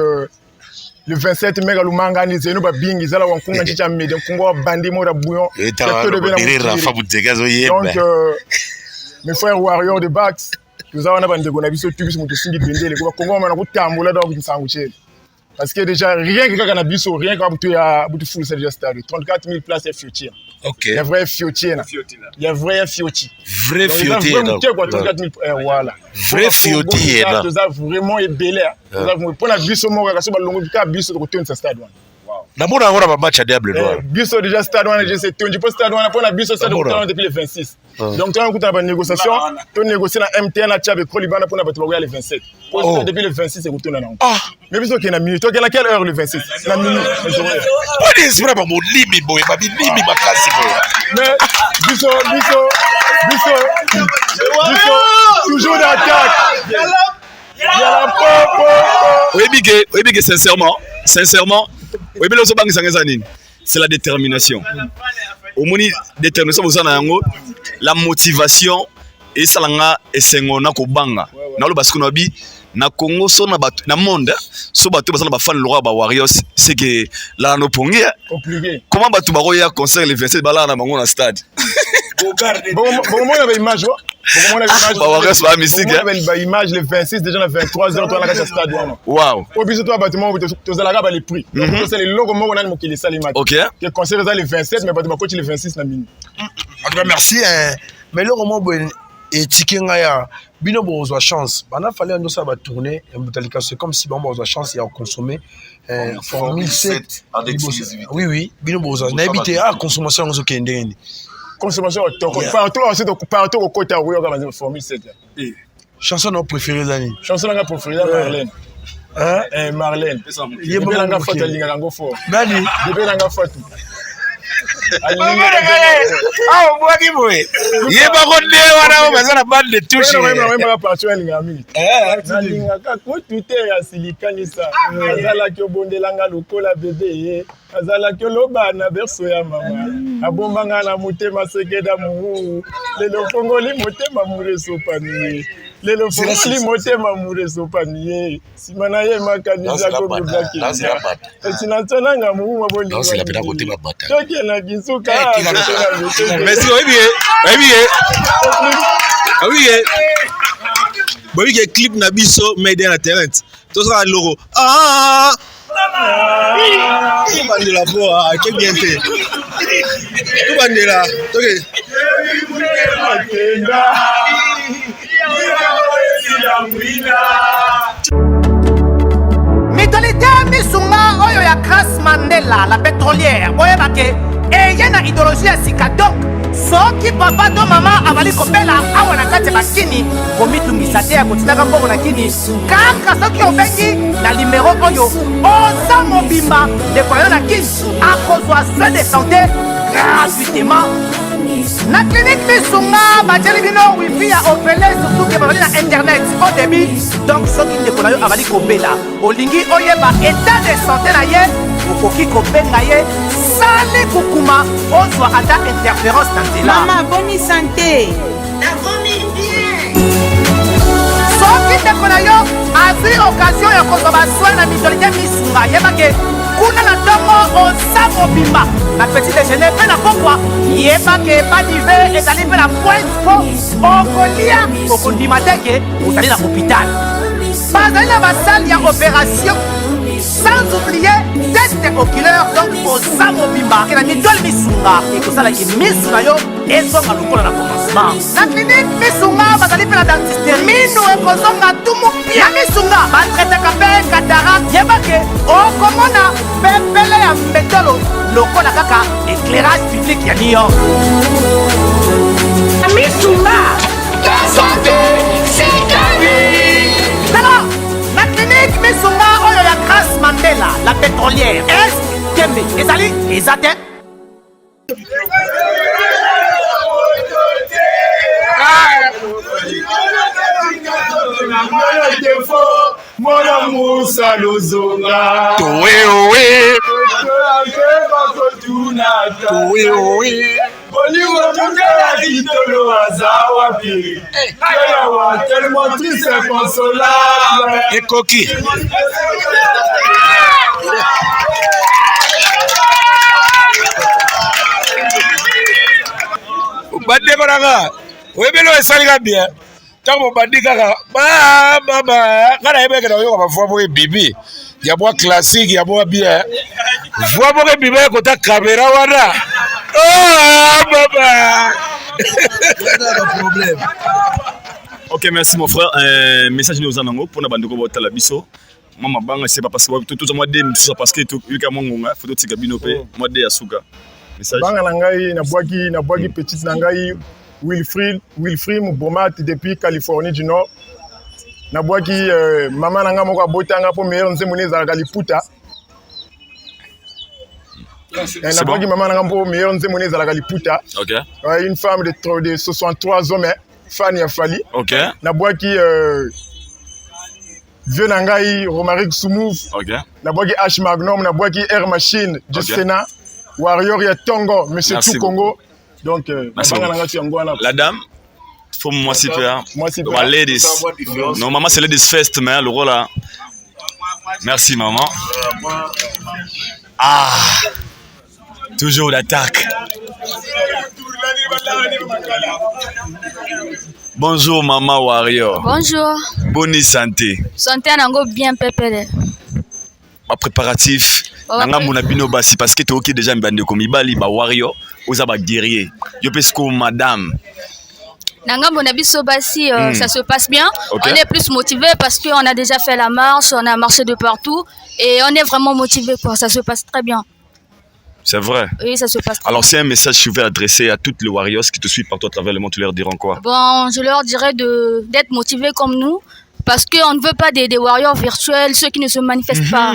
le 27 mai Lumanga ni zenu ba bingi zala wankunga chicha mede kungo bandi mo bouillon donc mes frères warriors de Bax nous avons bande ko na biso tubis mo tsindi bendele ko kongo mana ko tambula da ko sanguchele parce que déjà rien que kana biso rien que butu ya butu full c'est déjà stade 34 000 places future. OK. Il y a vrai fiotier là. Il y a vrai fiotier. Vrai fiotier là. 34 000 voilà. Vrai fiotier là. Ça vraiment est belé. Ça pour la biso mo ka so ba longo ka biso ko tenir stade one. D'abord on va match à Diable Noir. Biso déjà stade one je sais tu peux stade one pour la biso stade depuis le 26. Donc tu as écouté la négociation, tu négocier la MTN à Tchab et Kolibana pour la battre le 27. Depuis le 26 c'est retourné là. Ah, mais biso qui na minute, toi à quelle heure le 26? La minute. What is vraiment mon limi boy, ma limi ma classe boy. Mais biso toujours d'attaque. Oui big sincèrement, oui mais le sobang sangazanine, c'est la détermination. Au moni détermination la motivation et salanga et sengona ko banga. Na lo basiko na bi na Congo so na batu na monde so batu basana ba fan lora ba Warriors c'est que la no pongi compliqué. Comment batu ba roya concert le 27 bala na bango na stade. Bon on a image Warriors ba musique. On a image le 26 déjà le 23h toi na ka stade. Wow. Au biso toi bâtiment to zalaka ba les prix. C'est le logo mo na mo ki les salimate. OK. Que concert le 27 mais bâtiment coach le 26 na minute. En tout cas merci mais le moment et Tikengaya, bino bozo chance. Bana fallait nous ça va tourner. C'est comme si bon bozo chance et à consommer. Formule 7 oui bino bozo. N'habitez à consommation aux okendeni. Consommation partout au côté où il y a formule 7. Chanson non préférée d'année. Chanson non préférée Marlène. Hein? Marlène. Il y a beaucoup de photos de Lingango fort. Bani. Il y a beaucoup de photos. Ah, on voit qui vous est. Il est pas connu, on a besoin de bande de touche. On va partir à Lingami. Lingaka, quand tu t'es à Silikanisa, Azala qui obondelanga lokola bébé, Azala qui loba na berso ya mama, abombanga na mutema sekeda mu, lelo fongoli mutema mureso panier. Lelo fongoli mutema mureso panier. Simana ye makanisa ko buzaki. Sinatona nga mu maboli. Non, c'est la peine à côté ma bataille. Merci, oui. Oui, clip na biso mais dans la terrain. Tout ça l'euro. Ah! Tout bande la voix, quel bien fait. Tout bande là. OK. Mitolité misunga oyo ya Grace Mandela la pétrolière oyeba ke eye na idéologie ya sika donc soki papa to mama avali kopela awa na kati ya bakini komitungisa te ya kotinaka mbongo na kini kaka soki obengi na limero oyo oza mobimba ndeko yo na kini akozwa soin de santé gratuitement na clinique misunga batieli bino wifi ya opele surtout ke bazali na internet au début donc soki ndeko na yo avali kopela olingi oyeba état de santé na ye okoki kobenga ye sale kokuma ozwa ata interférence na nzela mama boni santé nakomi bien soki ndeko na yo azwi occasion ya kozwa baswin na mitolité misunga yebake kuna na ntongo oza mobimba na petit déjeuner mpe na pokwa yebake badive ezali mpe na pointe po okolia okondima te ke ozali na hôpital bazali na basale ya opération sans oublier test oculaire donc oza mobimba ke na mitole misunga ekosalaki misu na yo ezonga lokola na commence traitement na clinique misunga bazali mpe na dentiste minu ekozonga tumu pia misunga batretaka mpe cataracte yebake okomona pepele ya mbetolo lokola kaka éclairage public ya New York misunga ta santé c'est ta vie alors la clinique misunga oyo ya Grace Mandela la pétrolière est kembe ezali ezate Mona Musa Lozonga Towe owe Towe owe Bolimo Tungela Ditolo Azawa Piri Yawa tellement triste et consolable Et coquille Bande Baranga Webelo esalika bien Tango bandi kaka kana yebeke na yo ba voix boye bibi ya bois classique ya bois bien voix boye bibi ko ta caméra wana baba problème. Ok, merci mon frère. Message nous en ango pour na bandeko bota la biso. Mama banga c'est pas parce que tout moi dem parce que tout yuka mongonga photo tika bino pe moi de asuka. Message. Banga na ngai na boaki petite na ngai Wilfrid Mbomat depuis Californie du Nord. Na boaki maman nanga moko abotanga po meilleur nzembo nezalaka liputa. Na boaki maman nanga po meilleur nzembo nezalaka liputa. OK. Une femme de 63 hommes, Fanny Afali. OK. Na boaki vieux nangai Romaric Soumouf. OK. Na boaki H Magnum, na boaki Air Machine du Sénat. Warrior ya Tongo, Monsieur Tout Congo. Donc, la dame, faut moi super. Ma ladies. Non, maman, c'est ladies first, mais le rôle là. Merci, maman. Ah, toujours l'attaque. Bonjour, maman Warrior. Bonjour. Bonne santé. Santé nango bien pépé. Ma préparatif. Nanga mona bino basi parce que tu ok déjà mbande ko mibali ba warrior oza ba guerrier yo pesco madame nanga mona biso basi ça se passe bien. Okay. On est plus motivé parce que on a déjà fait la marche, on a marché de partout et on est vraiment motivé quoi, ça se passe très bien. C'est vrai. Oui, ça se passe très Alors bien. c'est un message que je vais adresser à toutes les warriors qui te suivent partout à travers le monde, tu leur diront quoi? Bon, je leur dirais d'être motivés comme nous parce qu'on ne veut pas des warriors virtuels, ceux qui ne se manifestent pas.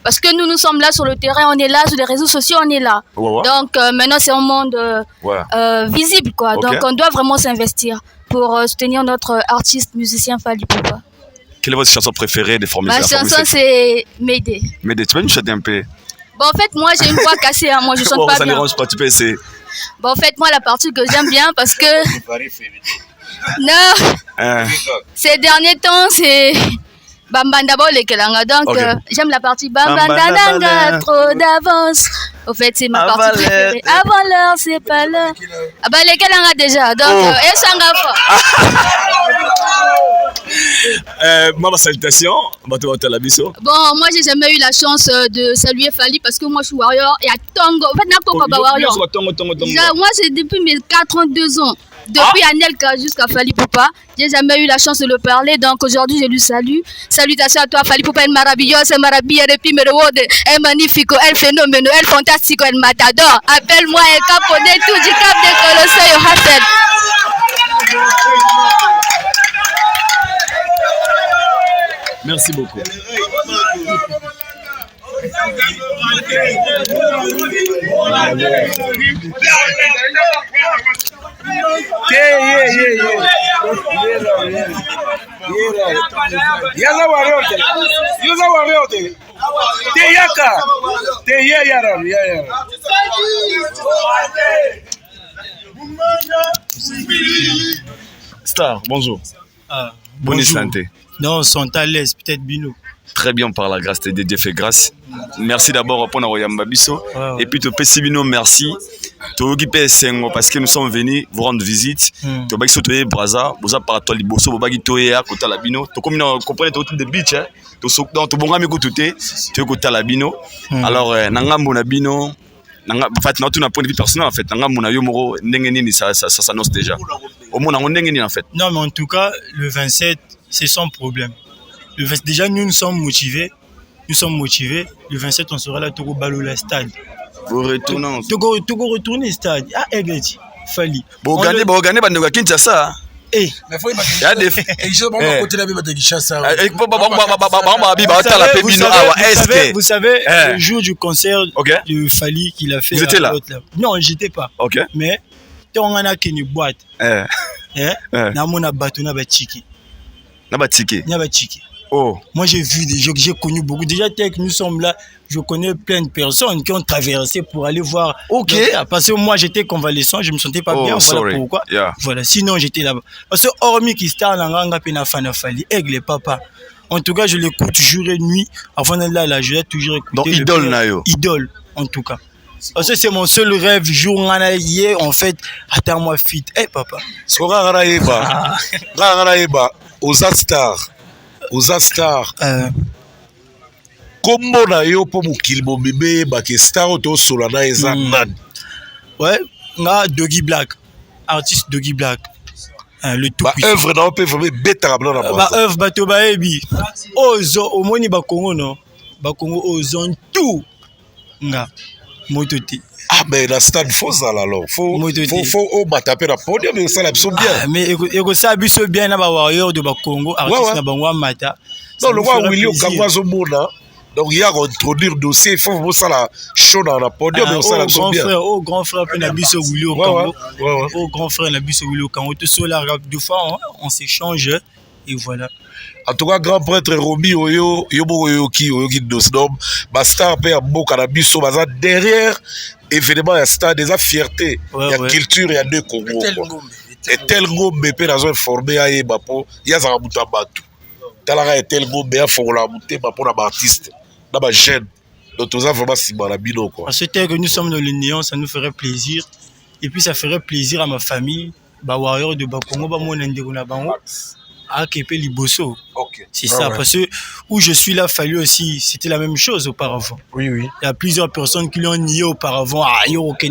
Parce que nous sommes là sur le terrain, on est là, sur les réseaux sociaux, on est là. Ouais. Donc maintenant, c'est un monde visible, quoi. Okay. Donc on doit vraiment s'investir pour soutenir notre artiste, musicien Fally Ipupa. Quelle est votre chanson préférée des Formules? Ma chanson, c'est Mayday. Mayday, tu peux nous chanter un peu? Bon, en fait, moi, j'ai une voix cassée, hein. Moi, je chante pas ça bien. Ça ne dérange pas, tu peux essayer. Bon, en fait, moi, la partie que j'aime bien, parce que... Non, ces derniers temps, c'est... Bambanda Bole Kelanga, donc j'aime la partie Bambanda Nanga, trop d'avance. Au fait, c'est ma partie préférée. Avant l'heure, c'est pas l'heure. Ah bah les Kelanga déjà, donc et Sangafa. Maman, salutations. Bon, moi j'ai jamais eu la chance de saluer Fally parce que moi je suis warrior et à Tongo. En fait, n'importe quoi warrior. Moi c'est depuis mes 82 ans. Depuis Anelka jusqu'à Fally Ipupa, j'ai jamais eu la chance de le parler, donc aujourd'hui je lui salue. Salutations à toi, Fally Ipupa, el maravilloso, el maravilla, el primero, el magnifico, el fenomeno, el fantástico, el matador. Appelle-moi el caponet, tout du cap de Colosso et Hassel. Merci beaucoup. Star, bonjour. Bonne santé. Non, sont à l'aise, peut-être Bino. Très bien par la grâce de Dieu fait grâce. Merci d'abord pour Naroyamba Bisso. Et puis te Pessibino, merci. Te Sengo parce que nous sommes venus vous rendre visite. Te Bagiso Toye Braza, vous avez parlé de Bosso, vous avez Toye à côté de la Bino. Tu comprenez tout de beach, hein. Tu bon ami côté, tu es côté de la Bino. Alors Nangambo na Bino, fait na tout na point de vue personnel en fait nanga mona yo moko ndenge nini ça s'annonce déjà au monde ndenge nini en fait. Non mais en tout cas le 27 c'est sans problème. Déjà nous sommes motivés. Le 27 on sera là Togo Balola stade. Vous retournez Togo retourner stade. Ah Egeti Fali. Bon gagner bande ga Kinshasa. Eh, mais faut y a des côté la biba de Kinshasa. Vous savez le jour du concert de Fali qu'il a fait. Vous étiez là? Non, j'étais pas. OK. Mais on a qu'une boîte. Na mona bateau na ba tiki. Oh. Moi j'ai vu j'ai connu beaucoup. Déjà dès que nous sommes là, je connais plein de personnes qui ont traversé pour aller voir. OK. Parce que moi j'étais convalescent, je me sentais pas bien. Voilà pourquoi. Yeah. Voilà. Sinon j'étais là-bas. Parce que hormis qui star nanga pena fana Fali, Aigle papa. En tout cas je l'écoute jour et nuit. Avant d'aller là, je l'ai toujours écouté. Donc idole nayo. Idole en tout cas. Parce que c'est mon seul rêve. Jour hier en fait, attends-moi fit. Eh papa. Sora Raraeba. Aux Star. Kombo na yo po mukili momeme ba ke star to solana eza nani. Ouais, nga Doggy Black. Artiste Doggy Black. Le tout puissant. Œuvre na pe vraiment beta kabla na ba œuvre bato ba ebi. Ozo omoni ba Congo non. Ba Congo ozon tout. Nga mototi. Ah mais la stade faut ça alors. Faut bataper la podium mais ça la bien. Mais eko ça biso bien na ba warrior de ba Congo artiste na bango mata. Non le roi William Kangwazo mona. Donc il y a introduire dossier il faut ça la show dans la podium mais ça la bien. Grand frère na biso William Congo. Grand frère na biso William Congo tout cela deux fois on s'échange et voilà. En tout cas, grand prêtre Romy Oyo qui donc Basta père Mboka na biso baza derrière événement ya stade des fierté il y a culture il y a deux Congo et tel ngombe pe nazo informer aye bapo ya za muta batu talaka et tel ngombe ya fongola muté bapo na artiste na ba jeune donc tout ça vraiment simba la bino quoi. Parce que nous sommes dans l'union ça nous ferait plaisir et puis ça ferait plaisir à ma famille ba warrior de Bakongo ba mona ndeko na bango Akepe Liboso. C'est ça, parce que où je suis là, fallu aussi, c'était la même chose auparavant. Oui. Il y a plusieurs personnes qui l'ont nié auparavant. Ah, il y a aucun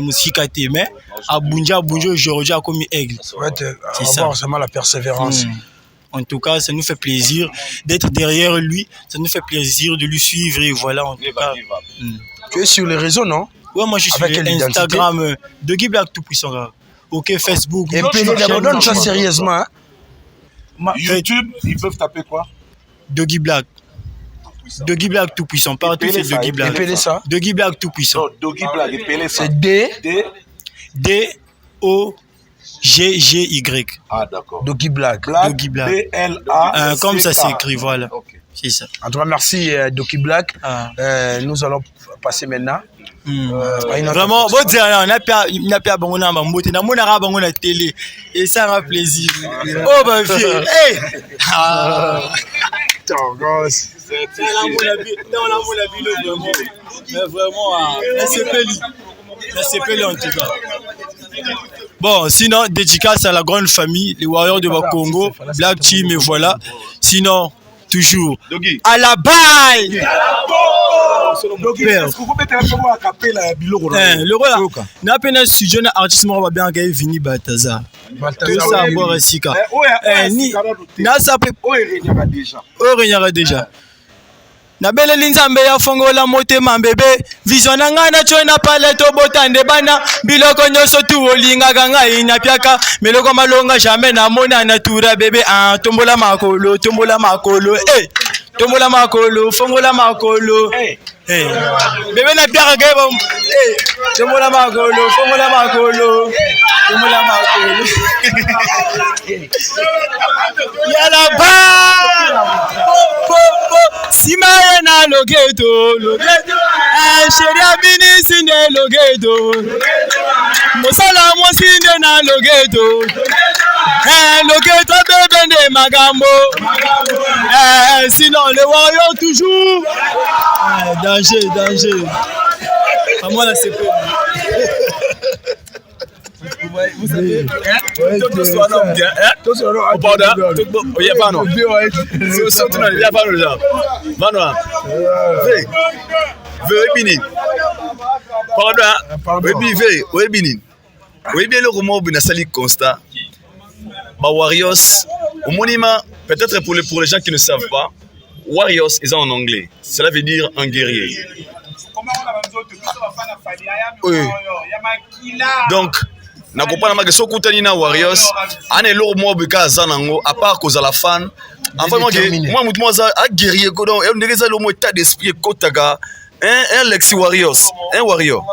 musique à mais à Bunja, Georgia comme Aigle. C'est ça. C'est la persévérance. En tout cas, ça nous fait plaisir d'être derrière lui. Ça nous fait plaisir de lui suivre et voilà. En tout cas. Tu es sur les réseaux, non? Ouais, moi je suis sur Instagram, Doggy Black tout puissant. OK, Facebook. Et puis donne ça sérieusement. YouTube, ils peuvent taper quoi? Doggy Black. Doggy Black tout puissant. Partout c'est Doggy Black. Épelez ça. Doggy Black tout puissant. Non, Doggy Black, épelez ça. C'est D-O-G-G-Y. Ah d'accord. Doggy Black. Doggy Black. B-L-A. Comme ça s'écrit, voilà. C'est ça. En tout cas, merci Doggy Black. Nous allons passer maintenant. Vraiment, bon dire on a pas bon na mbote na mona bango na télé et ça rend plaisir. Oh bah fier. Hey. Gosse. C'est la mona bilo vraiment. Mais vraiment c'est peli en tout cas. Bon, sinon dédicace à la grande famille, les Warriors de Bakongo, Black Team et voilà. Sinon toujours à la baille. Le rôle n'a pas un studio na artiste mo ba bien gay Vini Baltazar. Tout ça boire sika. Ni na ça peut renyaka déjà. Na bele linzambe ya fongola motema mbebe vision nanga na chona pale to botande bana biloko nyoso tu olingaka ngai na piaka meloko malonga jamais na mona na tura bebe tombola makolo tombola makolo fongola makolo bebe na piaka ke ba tombola makolo fongola makolo tombola makolo yala ba Simaye na logeto Sheria bini sinde logeto Mosala mwasinde na logeto Logeto bebende magambo Sinon les warriors toujours Danger À moi là c'est peu vous savez, tout soit là, tout soit là, tout il y a pas non. C'est tout il y a pas non déjà. Manoa. Ve bini. Pardon. Oui, Binin. Oui, bien le roman, il a sali constat. Warriors, au monument, peut-être pour les gens qui ne savent pas, Warriors est en anglais. Cela veut dire un guerrier. Oui. Donc, na comprendre ma que so kutani na Warriors, ane lo mo bika zanango à part cause la fan. Enfin moi moi ça a guerrier ko donc on dirait ça le mot état d'esprit kotaga un Lexi Warriors, un warrior.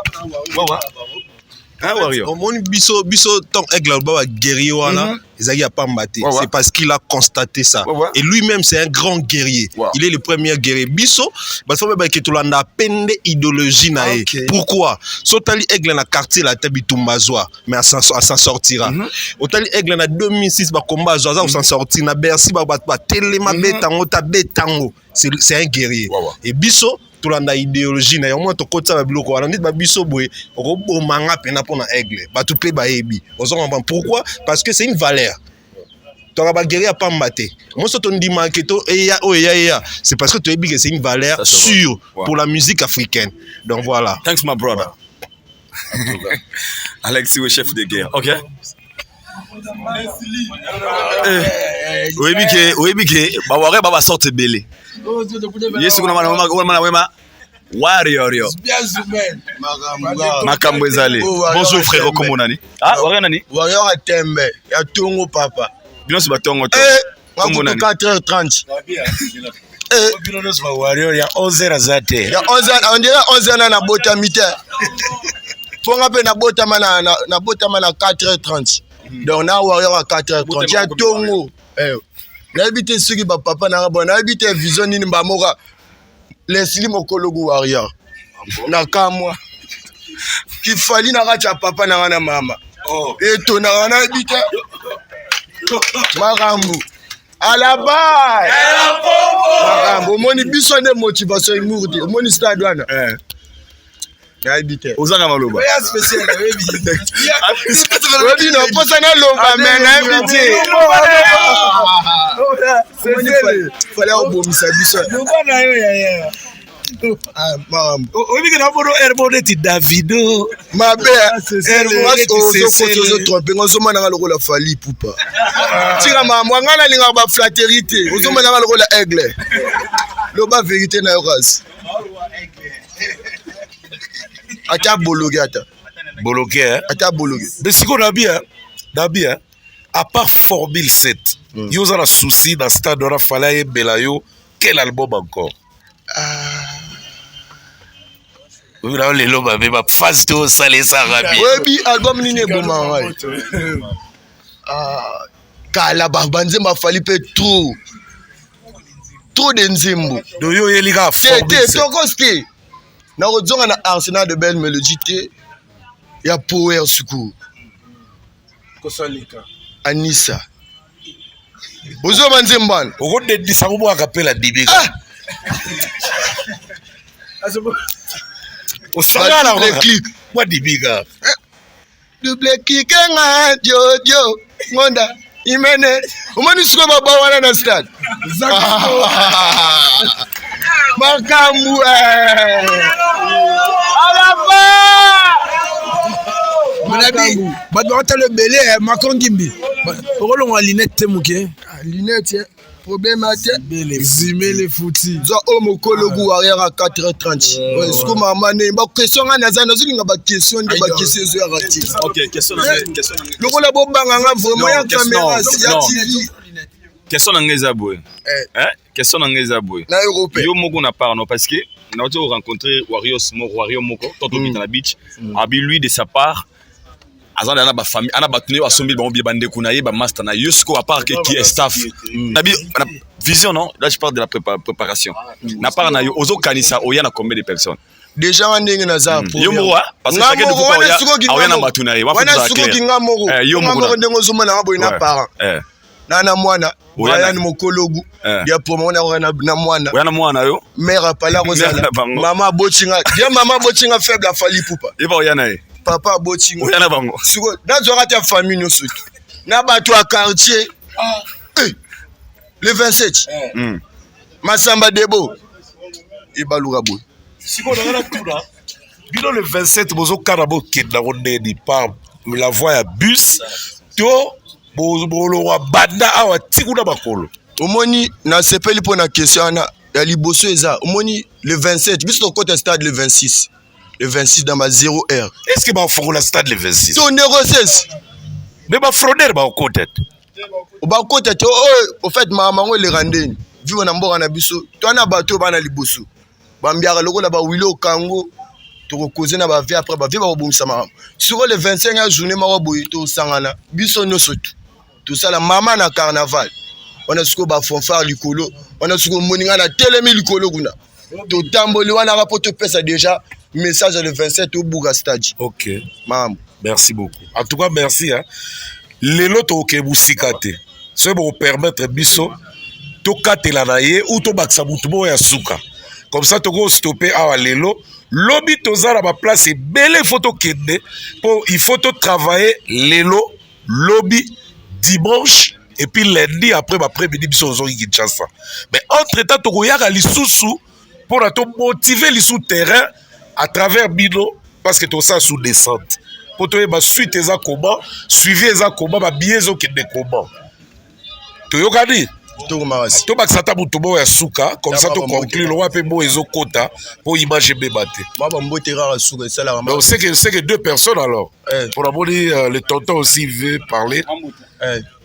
Un warrior. Mon biso tant aigle ba guerrier wana, Ezagi a pas maté. C'est parce qu'il a constaté ça. Et lui-même c'est un grand guerrier. Il est le premier guerrier. Biso, parce que que tu l'as pende idéologie na. Pourquoi? Sotali aigle na quartier la Tabitumbazoa, mais à s'en sortira. Otali aigle na 2006 ba combat Zoaza ou s'en sortir na Bercy ba telema betango ta betango. C'est un guerrier. Et biso tout la idéologie na yo to kota ba biloko wana ndit ba biso boye oko manga pena pona aigle ba tout pe ba ebi ozonga pourquoi parce que c'est une valeur to ba guerrier pas mbaté moi so to ndi marketo eya c'est parce que to ebi que c'est une valeur sûre pour la musique africaine donc voilà. Thanks my brother. Alexis le chef de guerre. OK. Oyebi ke ba ware ba sorte belé. Yesu kuna mana wema warrior yo. Makambo ezali. Bonjour frère comment nani? Ah, warrior nani? Warrior Tembe, ya Tongo papa. Bino se batongo to. Comment nani? 4h30. Bino no se warrior ya 11h azate. Ya 11h, on dirait 11h na bota mite. Ponga pe na bota mana 4h30. Donc na warrior à 4h30. Ya Tongo. N'habite ceux qui va papa na bon n'habite vision ni mbamoka Leslie Mokologu warrior na kamwa qui fali na racha papa na mama et to na n'habite marambu à la base marambu moni biso de motivation imurde moni stade wana n'habite ozanga maloba ya spécial webi no posa na lomba mais n'habite fallait obomisa biso lobana yo ya obi que na bono herbone ti Davido mabe ozo tromper ngozomana nga lokola fali pupa tira mama ngana linga ba flatterité ozomana nga lokola aigle loba vérité na yo kasi ata bologue ata bologue ata bologue mais siko na bien à part Formule 7 yo za la souci dans stade ora fallait belayo quel album encore oui là les loba mais ma phase de salé ça rabi oui album ni ne boma ouais kala banze ma fali pe trop de nzembo do yo yelika Formule 7 tokoski na rozonga na Arsenal de belle mélodie ya power suku kosalika Anissa Ozo manzembana okonde disango akapela dibika osangana double click moi dibika double click nga jojo ngonda imene umani siko baba wana na stade makambu alaba Manabi, badouata le belé, makongimbi. Rolon à linette mouké. Linette, problème à te. Zimé les foutis. Zo omokologu arrière à 4h30. Est-ce que maman n'est pas question à Nazana, c'est une question de la question sur Rati. OK, question. Le rôle à Bobanga, vraiment, il y a caméra, il y a TV. Question d'Angeza Boy. Question d'Angeza Boy. Na européen. Yo moko na part non parce que on a rencontré Warrior Moko, Tonto Bita na beach. Abi lui de sa part azana na ba famille ana batune wa sombi ba bande kunaye ba master na yusko à part qui est staff nabi vision non là je parle de la préparation na part na yo ozo kanisa oya na combien de personnes déjà on ndenge na za yo mowa parce que chacun de vous oya na batuna ye wa fa clair yo mowa ndenge zo mana boy na parent na mwana oya ni mokologu ya promo na mwana oya na mwana yo mère pala rozala mama bochinga dia mama bochinga faible a fali pupa iba oya na ye papa bochinga oya na bango suko nazo rata famille no suki na bato a quartier le 27 Masamba Debo ibaluka boy siko na tura bino le 27 bozokana bokenda ngoneni par la voie ya bus to bolowa banda awa tikuna makolo omoni na sepeli mpo na question wana ya liboso eza omoni le 27 biso tokota stade le 26 le 26 dans ma 0 heure est-ce que bafongola stade le 26 to négocier mais bafronere bakota te bakota te au fait mamango eleka ndeni vivo na mboka na biso twana bato bana liboso bambiaka lokola bawile okango tokokoze na bavie après bavie bakobongisa makambo siko le 25 ya journée moko boye tosangana biso nyonso tu tosala mama na carnaval wana siko bafonfare likolo wana siko moninga na telemi likolo kuna totamboli wana rapo topesa déjà message le 27 au Bouga Stade. Ok. Maman. Merci beaucoup. En tout cas, merci. Hein. Lelo to ke busikate. Ce pour permettre biso to katela na ye ou to baksa mutumo ya suka. Comme ça to go stopper awa lelo. Lobi to zara ba place belle photo kende pour il faut to travailler lelo lobby dimanche et puis lundi après après-midi biso zo Kinshasa. Mais entre-temps to goyaka lisusu pour to motiver les sous-terrain à travers Bino, parce que tout ça sous descente. Pour toi, ma suite est à comment, suivez les comment, ma billet est qui est comment. Tu as gagné. Tu as sata mutumo ya suka, comme ça tu conclus le roi pemo ezo kota pour image bébate. Donc c'est que deux personnes alors. Pour la bonne le tonton aussi veut parler.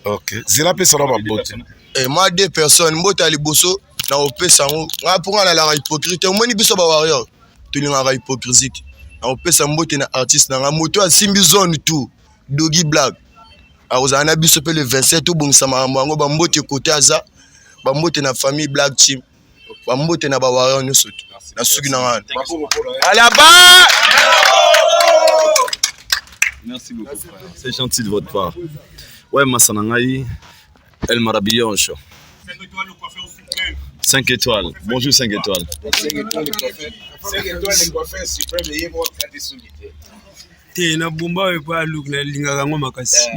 Ok. Zela pe sana mabote. Moi deux personnes, mbota liboso na opesa ngo. Nga pour nga la hypocrite, moni biso ba warrior. Tulingaka hypocrisie na opesa mbote na artiste na moto asimbi zone tout Dogi Black akozana biso pe le 27 obongisa makambo yango bambote côté aza bambote na famille Black Team bambote na bawara nyonso na suki na wana alaba. Merci beaucoup frère, c'est gentil de votre part. Ouais Massanangai El Marabillonche 5 étoiles. Bonjour 5 étoiles. 5 étoiles les coiffeurs suprêmes et moi quand solitaire. Te na bumba pa look na lingaka ngo makasi.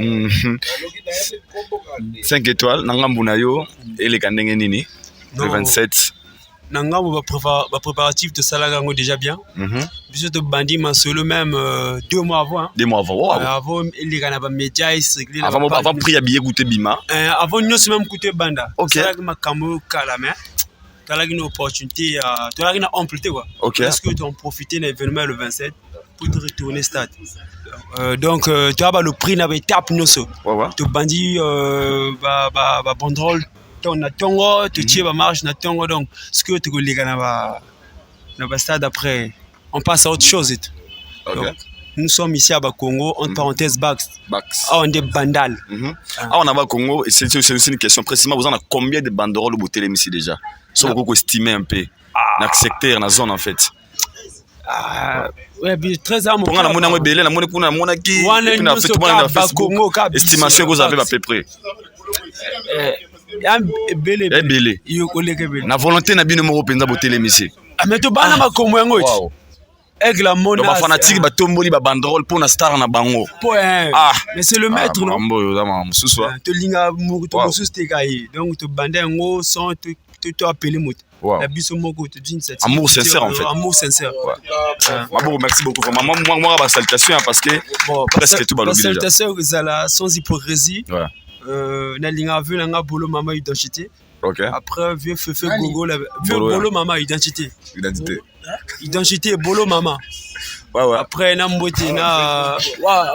5 étoiles nangambu na yo eleka ndenge nini le 27. Nangambu ba préparatif de salaga ngo déjà bien. Biso to bandi ma solo même 2 mois avant. 2 mois avant. Wow. Avant eleka na ba médias ici. Avant prix à billet goûter bima. Avant nous même coûter banda. OK. Salaga makambo kala mais tu as une opportunité, tu as une amplitude quoi. Okay. Est-ce que tu as profité de l'événement le 27 pour te retourner au stade? Donc tu as le prix dans l'étape nous so. Tu bandis ba banderole ton na tongo, tu tires ba marche na tongo donc ce que tu les gars na ba stade après on passe à autre chose et donc, nous sommes ici à Congo, entre parenthèses Bax. Ah, on est bandal. Ah, on a pas Congo, et c'est une question précisément, vous en avez combien de banderoles au Boutelem ici déjà? Sauf que vous estimez un peu, dans le secteur, dans la zone en fait. Ouais, très à mon point. Pour la belé, la monnaie pour la monnaie qui estimation que vous avez à peu près. Belé. La volonté n'a bien numéro penza Boutelem ici. Ah, mais tu vas na Congo yango. Aigle Mona. Donc, fanatique, ba tomboli ba banderole pour na star na bango. Ah, mais c'est le maître, non? Tu linga muto musu tekai. Donc, tu bandé ngo sans te appeler mot. La biso moko te dit cette. Amour sincère en fait. Amour sincère. Bon, merci beaucoup. Maman, moi, ma salutation parce que presque tout balobi déjà. Salutation zala sans hypocrisie. Na linga vu na bolo mama identité. OK. Après vieux fefe gogo la vieux bolo mama identité. Identité bolo mama. Ouais. Après na mbote na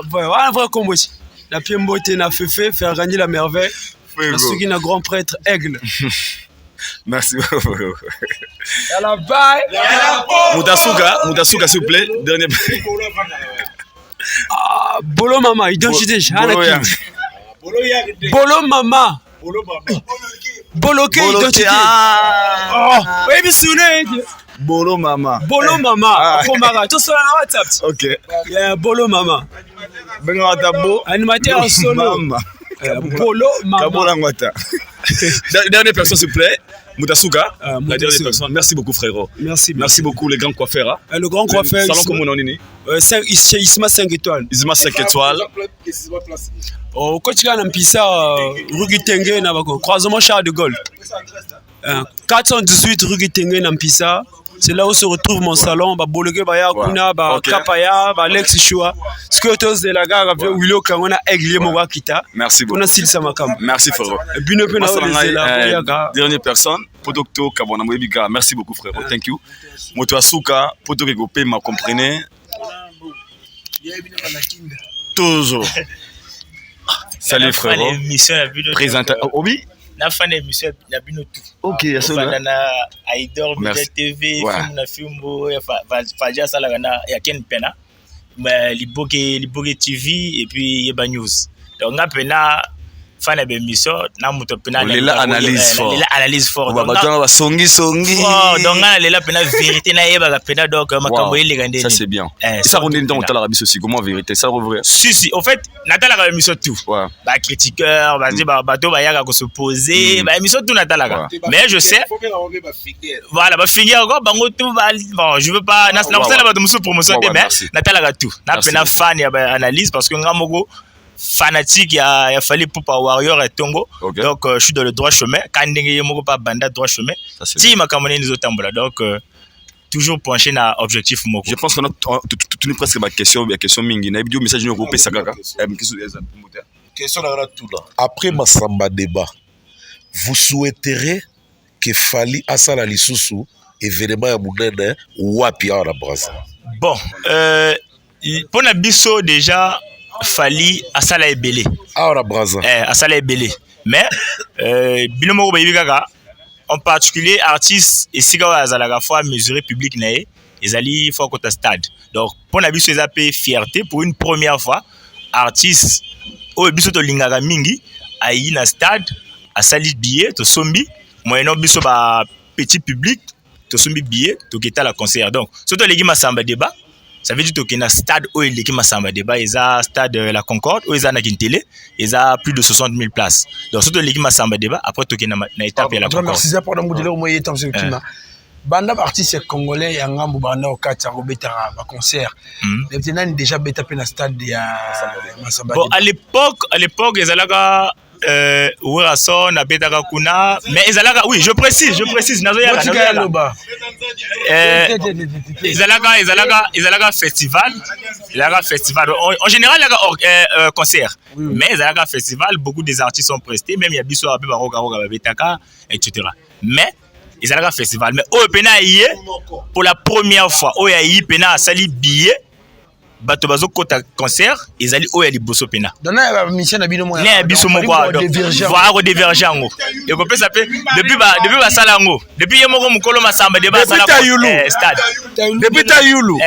vrai combo. La pied mbote na fefe faire gagner la merveille. Celui qui na grand prêtre aigle. Merci beaucoup. Yalla bye. Moutasuka s'il vous plaît, dernier. Bolo mama identité Bolo mama. Boloke identité. Oui, mais souvenez. Bolo mama. Bolo mama. Komara. Tout ça na WhatsApp. OK. Bolo mama. Benga watabo. Animateur solo. Bolo mama. Kabola ngwata. Dernière personne s'il vous plaît. Moutasuka, la dernière personne. Merci beaucoup frérot. Merci beaucoup les grands coiffeurs. Le grand coiffeur. Salon comme on nini. Isma 5 étoiles. Isma 5 étoiles. Au quotidien on pisa rue Tenge na bako croisement Charles de Gaulle. 418 rue Tenge na pisa C'est là où se retrouve mon salon. Bologue Baya Kuna, Kapaya, Alex Shua. Scotos de la gare, Willow Kangona, Aigle Mowakita. Merci beaucoup. Merci frérot. Dernière personne, Podokto Kabona Moebiga. Merci beaucoup frérot. Thank you. Moto Asuka, Podokto Gope, ma comprenez. Toujours. Salut frérot. Présentateur. Obi? Na fan émission na bino tout. OK, ça va. Na Aidor Media TV, film na filmbo, faja sala na ya Ken Pena. Mais liboke TV et puis Yeba News. Donc na pena fan émission na muto pena la analyse fort. Donc na songi. Donc na lela pena vérité na Yeba pena donc makambo elegande. Ça c'est bien. Ça on est dans la biso aussi comment vérité ça vrai. Si au fait natala la émission tout. Ba critiqueur, ba dire bato ba yaka ko se poser, ba émission tout natala. Mais je sais voilà, ba finir encore bango tout bon, je veux pas na ça ba de promotion mais natala tout. Na pena fan ya analyse parce que ngamogo fanatique, il a fallu pour Warrior et Tongo. Donc, je suis dans le droit chemin. Quand je suis pas banda droit chemin, si ma camarade nous a donc toujours penché dans l'objectif. Je pense qu'on a tout presque ma question mingi. Na vidéo message nous grouper ça kaka. Question là tout là. Après ma samba débat, vous souhaiterez que Fally asala lisusu événement ya munene wapi à la Brazza. Bon, pour na biso déjà Fally asala ebele. Ah la Brazza. Asala ebele. Mais bilomo bayibi kaka en particulier artistes et sigawa azala la fois mesuré public nae ezali faut kota stade. Donc pour na biso ezapé fierté pour une première fois artiste o biso to lingaka mingi ayi na stade asali billet to sombi moyennant biso ba petit public to sombi billet to keta la concert. Donc surtout les gima samba débat. Ça veut dire que dans stade où il y a Massamba débat, il y a stade La Concorde, où il y a une télé, il y a plus de 60 000 places. Donc surtout l'équipe Massamba débat, après tu as une étape La Concorde. Merci pour le modèle au moyen temps ce climat. Banda artiste congolais y a un banda au 4 beta concert. Maintenant déjà beta pe na stade de Massamba. Bon à l'époque ils allaient Werason na betaka kuna mais ezalaka oui je précise nazoyaka ezalaka festival en général il concert mais ezalaka festival beaucoup des artistes sont prestés même il y a biso abe baroka betaka etc. mais ezalaka festival mais o pena yé pour la première fois o ya yi pena sali billet bato bazo kota concert ezali oya liboso pena dona mission na bino moya na biso moko voilà divergent et ko pesa pe depuis ba sala ngo depuis yemoko mukolo masamba de ba sala stade depuis ta yulu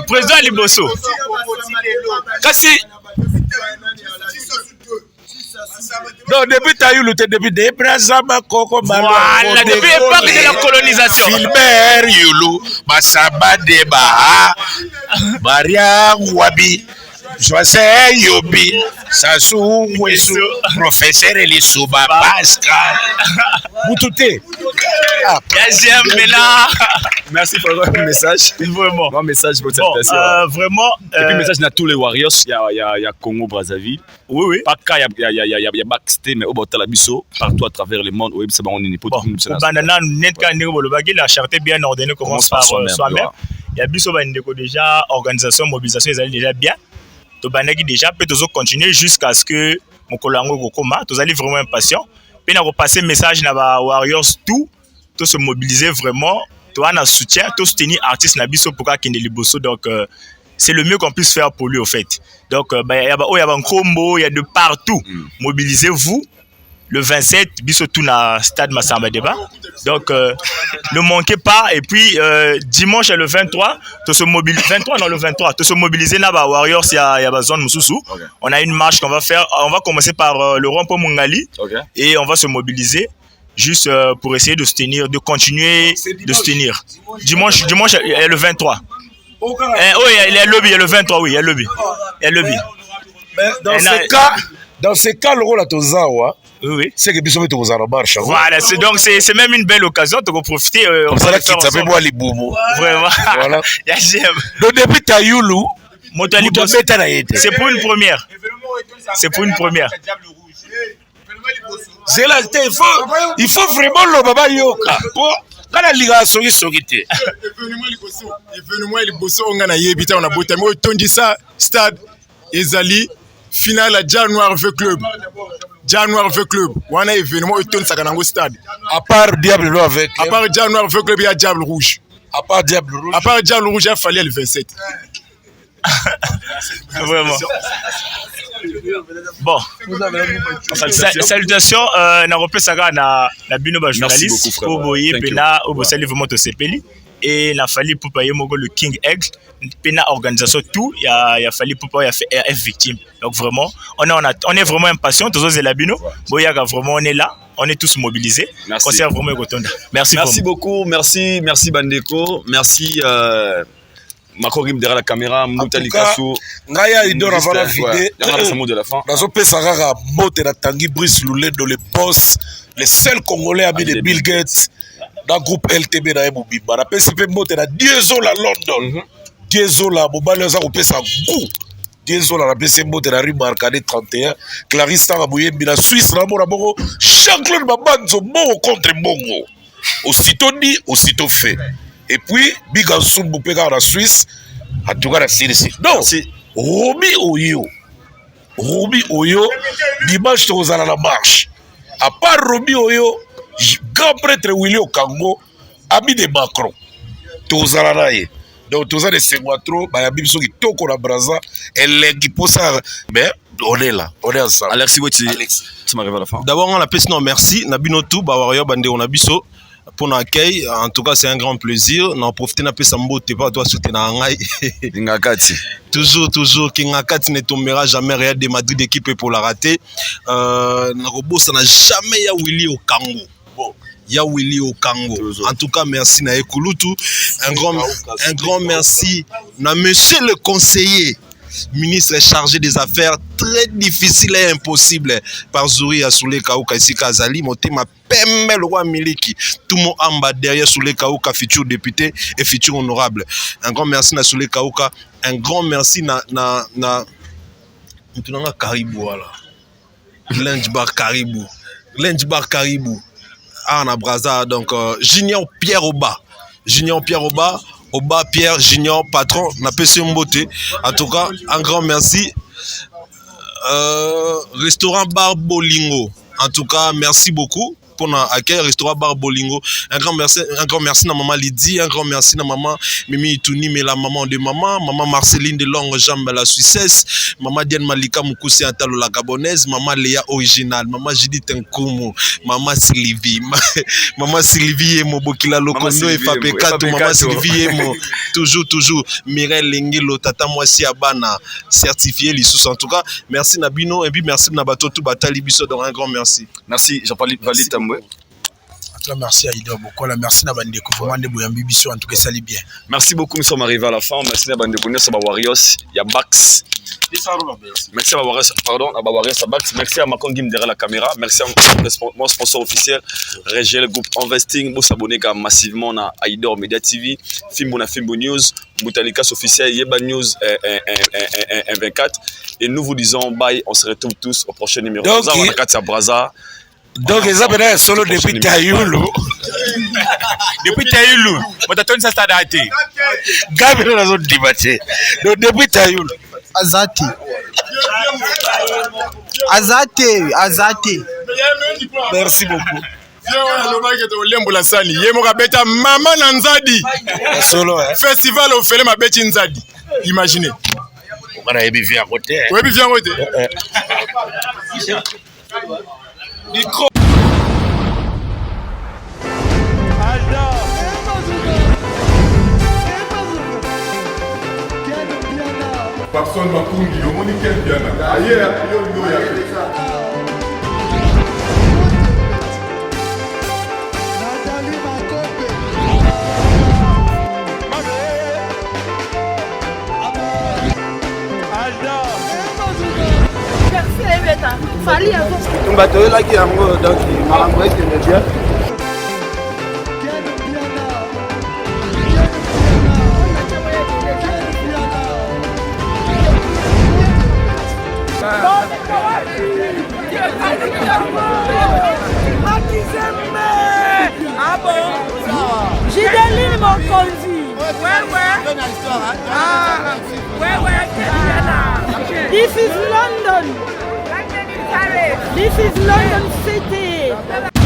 président liboso kasi non, depuis Tayoulou, depuis des Brazama, Koko, voilà, depuis l'époque de la colonisation. Filbert Youlou, Massamba Deba, Maria Wabi, José Yobi, Sassou Wesu, professeur Elisouba, Pascal, Boutouté. Merci pour le message. Vraiment. Bon message pour cette personne. Vraiment. Et puis message à tous les Warriors. Il y a Congo Brazzaville. Oui. Pas qu'à il y a backstage mais au bout de la biso partout à travers le monde. Oui, c'est bon on est pas tout le monde. Bandana net quand niveau le bagage la charité bien ordonnée commence par soi-même. Il y a biso bandeko déjà organisation mobilisation ils allaient déjà bien. To bandaki déjà peut toujours continuer jusqu'à ce que mon colango kokoma. Tous allez vraiment impatient. Puis on a repassé message na ba Warriors tout se mobiliser vraiment. Toi, on a soutien, tout soutenir artiste Nabiso pour qu'il ait liboso. Donc, c'est le mieux qu'on puisse faire pour lui, au fait. Donc, il y a un combo, il y a de partout. Mobilisez-vous. Le 27, biso tout na stade Massamba Débat. Donc, ne manquez pas. Et puis, dimanche, le 23, tu se mobiliser. 23, non, le 23, tu se mobiliser na ba Warriors, il y a ba zone Moussoussou. On a une marche qu'on va faire. On va commencer par le rond-point Mungali. Et on va se mobiliser. Juste pour essayer de soutenir, de continuer de soutenir. Dimanche, il y a le 23. Oui, il y a le lobby, il y a le 23, oui, il y a le lobby. Dans ce cas, le rôle à Tozawa, oui. C'est que Bissot est aux marche. Voilà, donc c'est même une belle occasion de profiter. Comme ça, qui s'appelle moi les boubous. Vraiment. Voilà. Donc depuis Tayoulou, c'est pour une première. C'est pour une première. C'est là, il faut vraiment le baba yoka. kana liga soki te événement liboso onga na yebi ta na botami o tondisa stade ezali finale à January V Club wana événement o tondisa nango stade à part Diable Noir avec à part January V Club il y a Diable Rouge à part Diable Rouge il fallait le 27 vraiment. Bon, salutations na repé saga na bino ba journaliste pour boyer pena au bosali vraiment to sepeli et na fali pour payer mogo le King Aigle pena organisation tout il y a fallu pour pas faire RF victime donc vraiment on est vraiment impatient tous les labino boyaga vraiment on est là on est tous mobilisés concert vraiment Gotonda merci beaucoup merci Bandeko merci Makorim derrière la caméra, Moutalika Sou. Ngaya idor avant la vidéo. De la fin. Nazo pesa kaka bote na Tanguy Brice Loulé dans les boss, les seuls Congolais amis de Bill Gates dans groupe LTB na Mobimba. Na pesi pe bote na Diezola London. Diezola bobale za ko pesa goût. Diezola na pesi bote na rue Marcadet 31. Clarisse Rabouye na Suisse na mona bongo. Jean-Claude Babanzo bongo contre bongo. Aussitôt dit, aussitôt fait. Et puis, Big Ansoun Boupega en Suisse, en tout cas, la CDC. Donc, c'est Romy Oyo, dimanche, tu vas à la marche. À part Romy Oyo, grand prêtre Willy Okango, ami de Macron. Tu vas à la donc, tu vas à la Senguatro, il y a des gens qui toquent la Braza, et les qui posent ça. Mais, on est là, on est ensemble. Alexis Weti, tu m'arrives à la fin. D'abord, on a fait non, merci. Nabino tout, Bawario Bande, on a biso. Pour l'accueil, en tout cas, c'est un grand plaisir. On a profité de Sambo, tu pas toi soutenir Ngai. Toujours, Kingakati ne tombera jamais rien de Madrid d'équipe pour la rater. Narobo, ça n'a jamais ya Willy au Congo. Ya Willy au Congo. En tout cas, merci na Ekulutu. Un grand merci na monsieur le conseiller. Ministre chargé des affaires très difficiles et impossibles par Zouri Assoulé Kaouka ici Kazali Motema Pembe le roi Miliki tout mon amba derrière Soulé Kaouka futur député et futur honorable. Un grand merci na Soulé Kaouka, un grand merci na maintenant Caribou voilà. Lunch bar Caribou na Braza donc Junior Pierre Oba Oba Pierre Junior patron na PC Mbote. En tout cas, un grand merci. Restaurant Bar Bolingo. En tout cas, merci beaucoup pour l'accueil restaurant Bar Bolingo. Un grand merci à maman Lydie, un grand merci à maman Mimi Itouni, mais la maman de maman Marceline de Longue Jambe la Suissesse, maman Diane Malika Moukousi Antalo la Gabonaise, maman Léa original, maman Judith Nkumu, maman Sylvie Emo Bokila Lokondo et Fabé Kato, maman Sylvie Emo, toujours Mireille Lengilo, Tata Mwasi Abana, certifié l'issous. En tout cas, merci Nabino et puis merci Nabato tout Batali Bisso, donc un grand merci. Merci, Jean-Paul Valide. Merci à Ido Bokola, merci à Bandeko, vraiment de Bouyambi Bisso, en tout cas ça allait bien. Merci beaucoup, nous sommes arrivés à la fin. Merci à Bandeko, nous sommes à Warriors, il y a Bax. Merci à Warriors, Bax. Merci à Macon Gim derrière la caméra. Merci à mon sponsor officiel, Régel Group Investing. Vous s'abonnez massivement à Idor Media TV, Fimbo News, Moutalikas officiel, Yeba News 24. Et nous vous disons bye, on se retrouve tous au prochain numéro. Donc, ils ont solo depuis Tayoulou. Depuis Tayoulou. On a tourné ça stade arrêté. Gabriel a zone débatté. Donc, depuis Tayoulou. Azate. Merci beaucoup. Maman Nzadi. Solo, hein. Festival au Félé Mabeti Nzadi. Imaginez. On a bien à côté. Oui, bien à côté. Micro. Personne m'a conduit, on dit quel bien. Ailleurs, bato oyelaki yango donc makambo ekende bien Ah bon? Mokonzi. This is London. This is London City.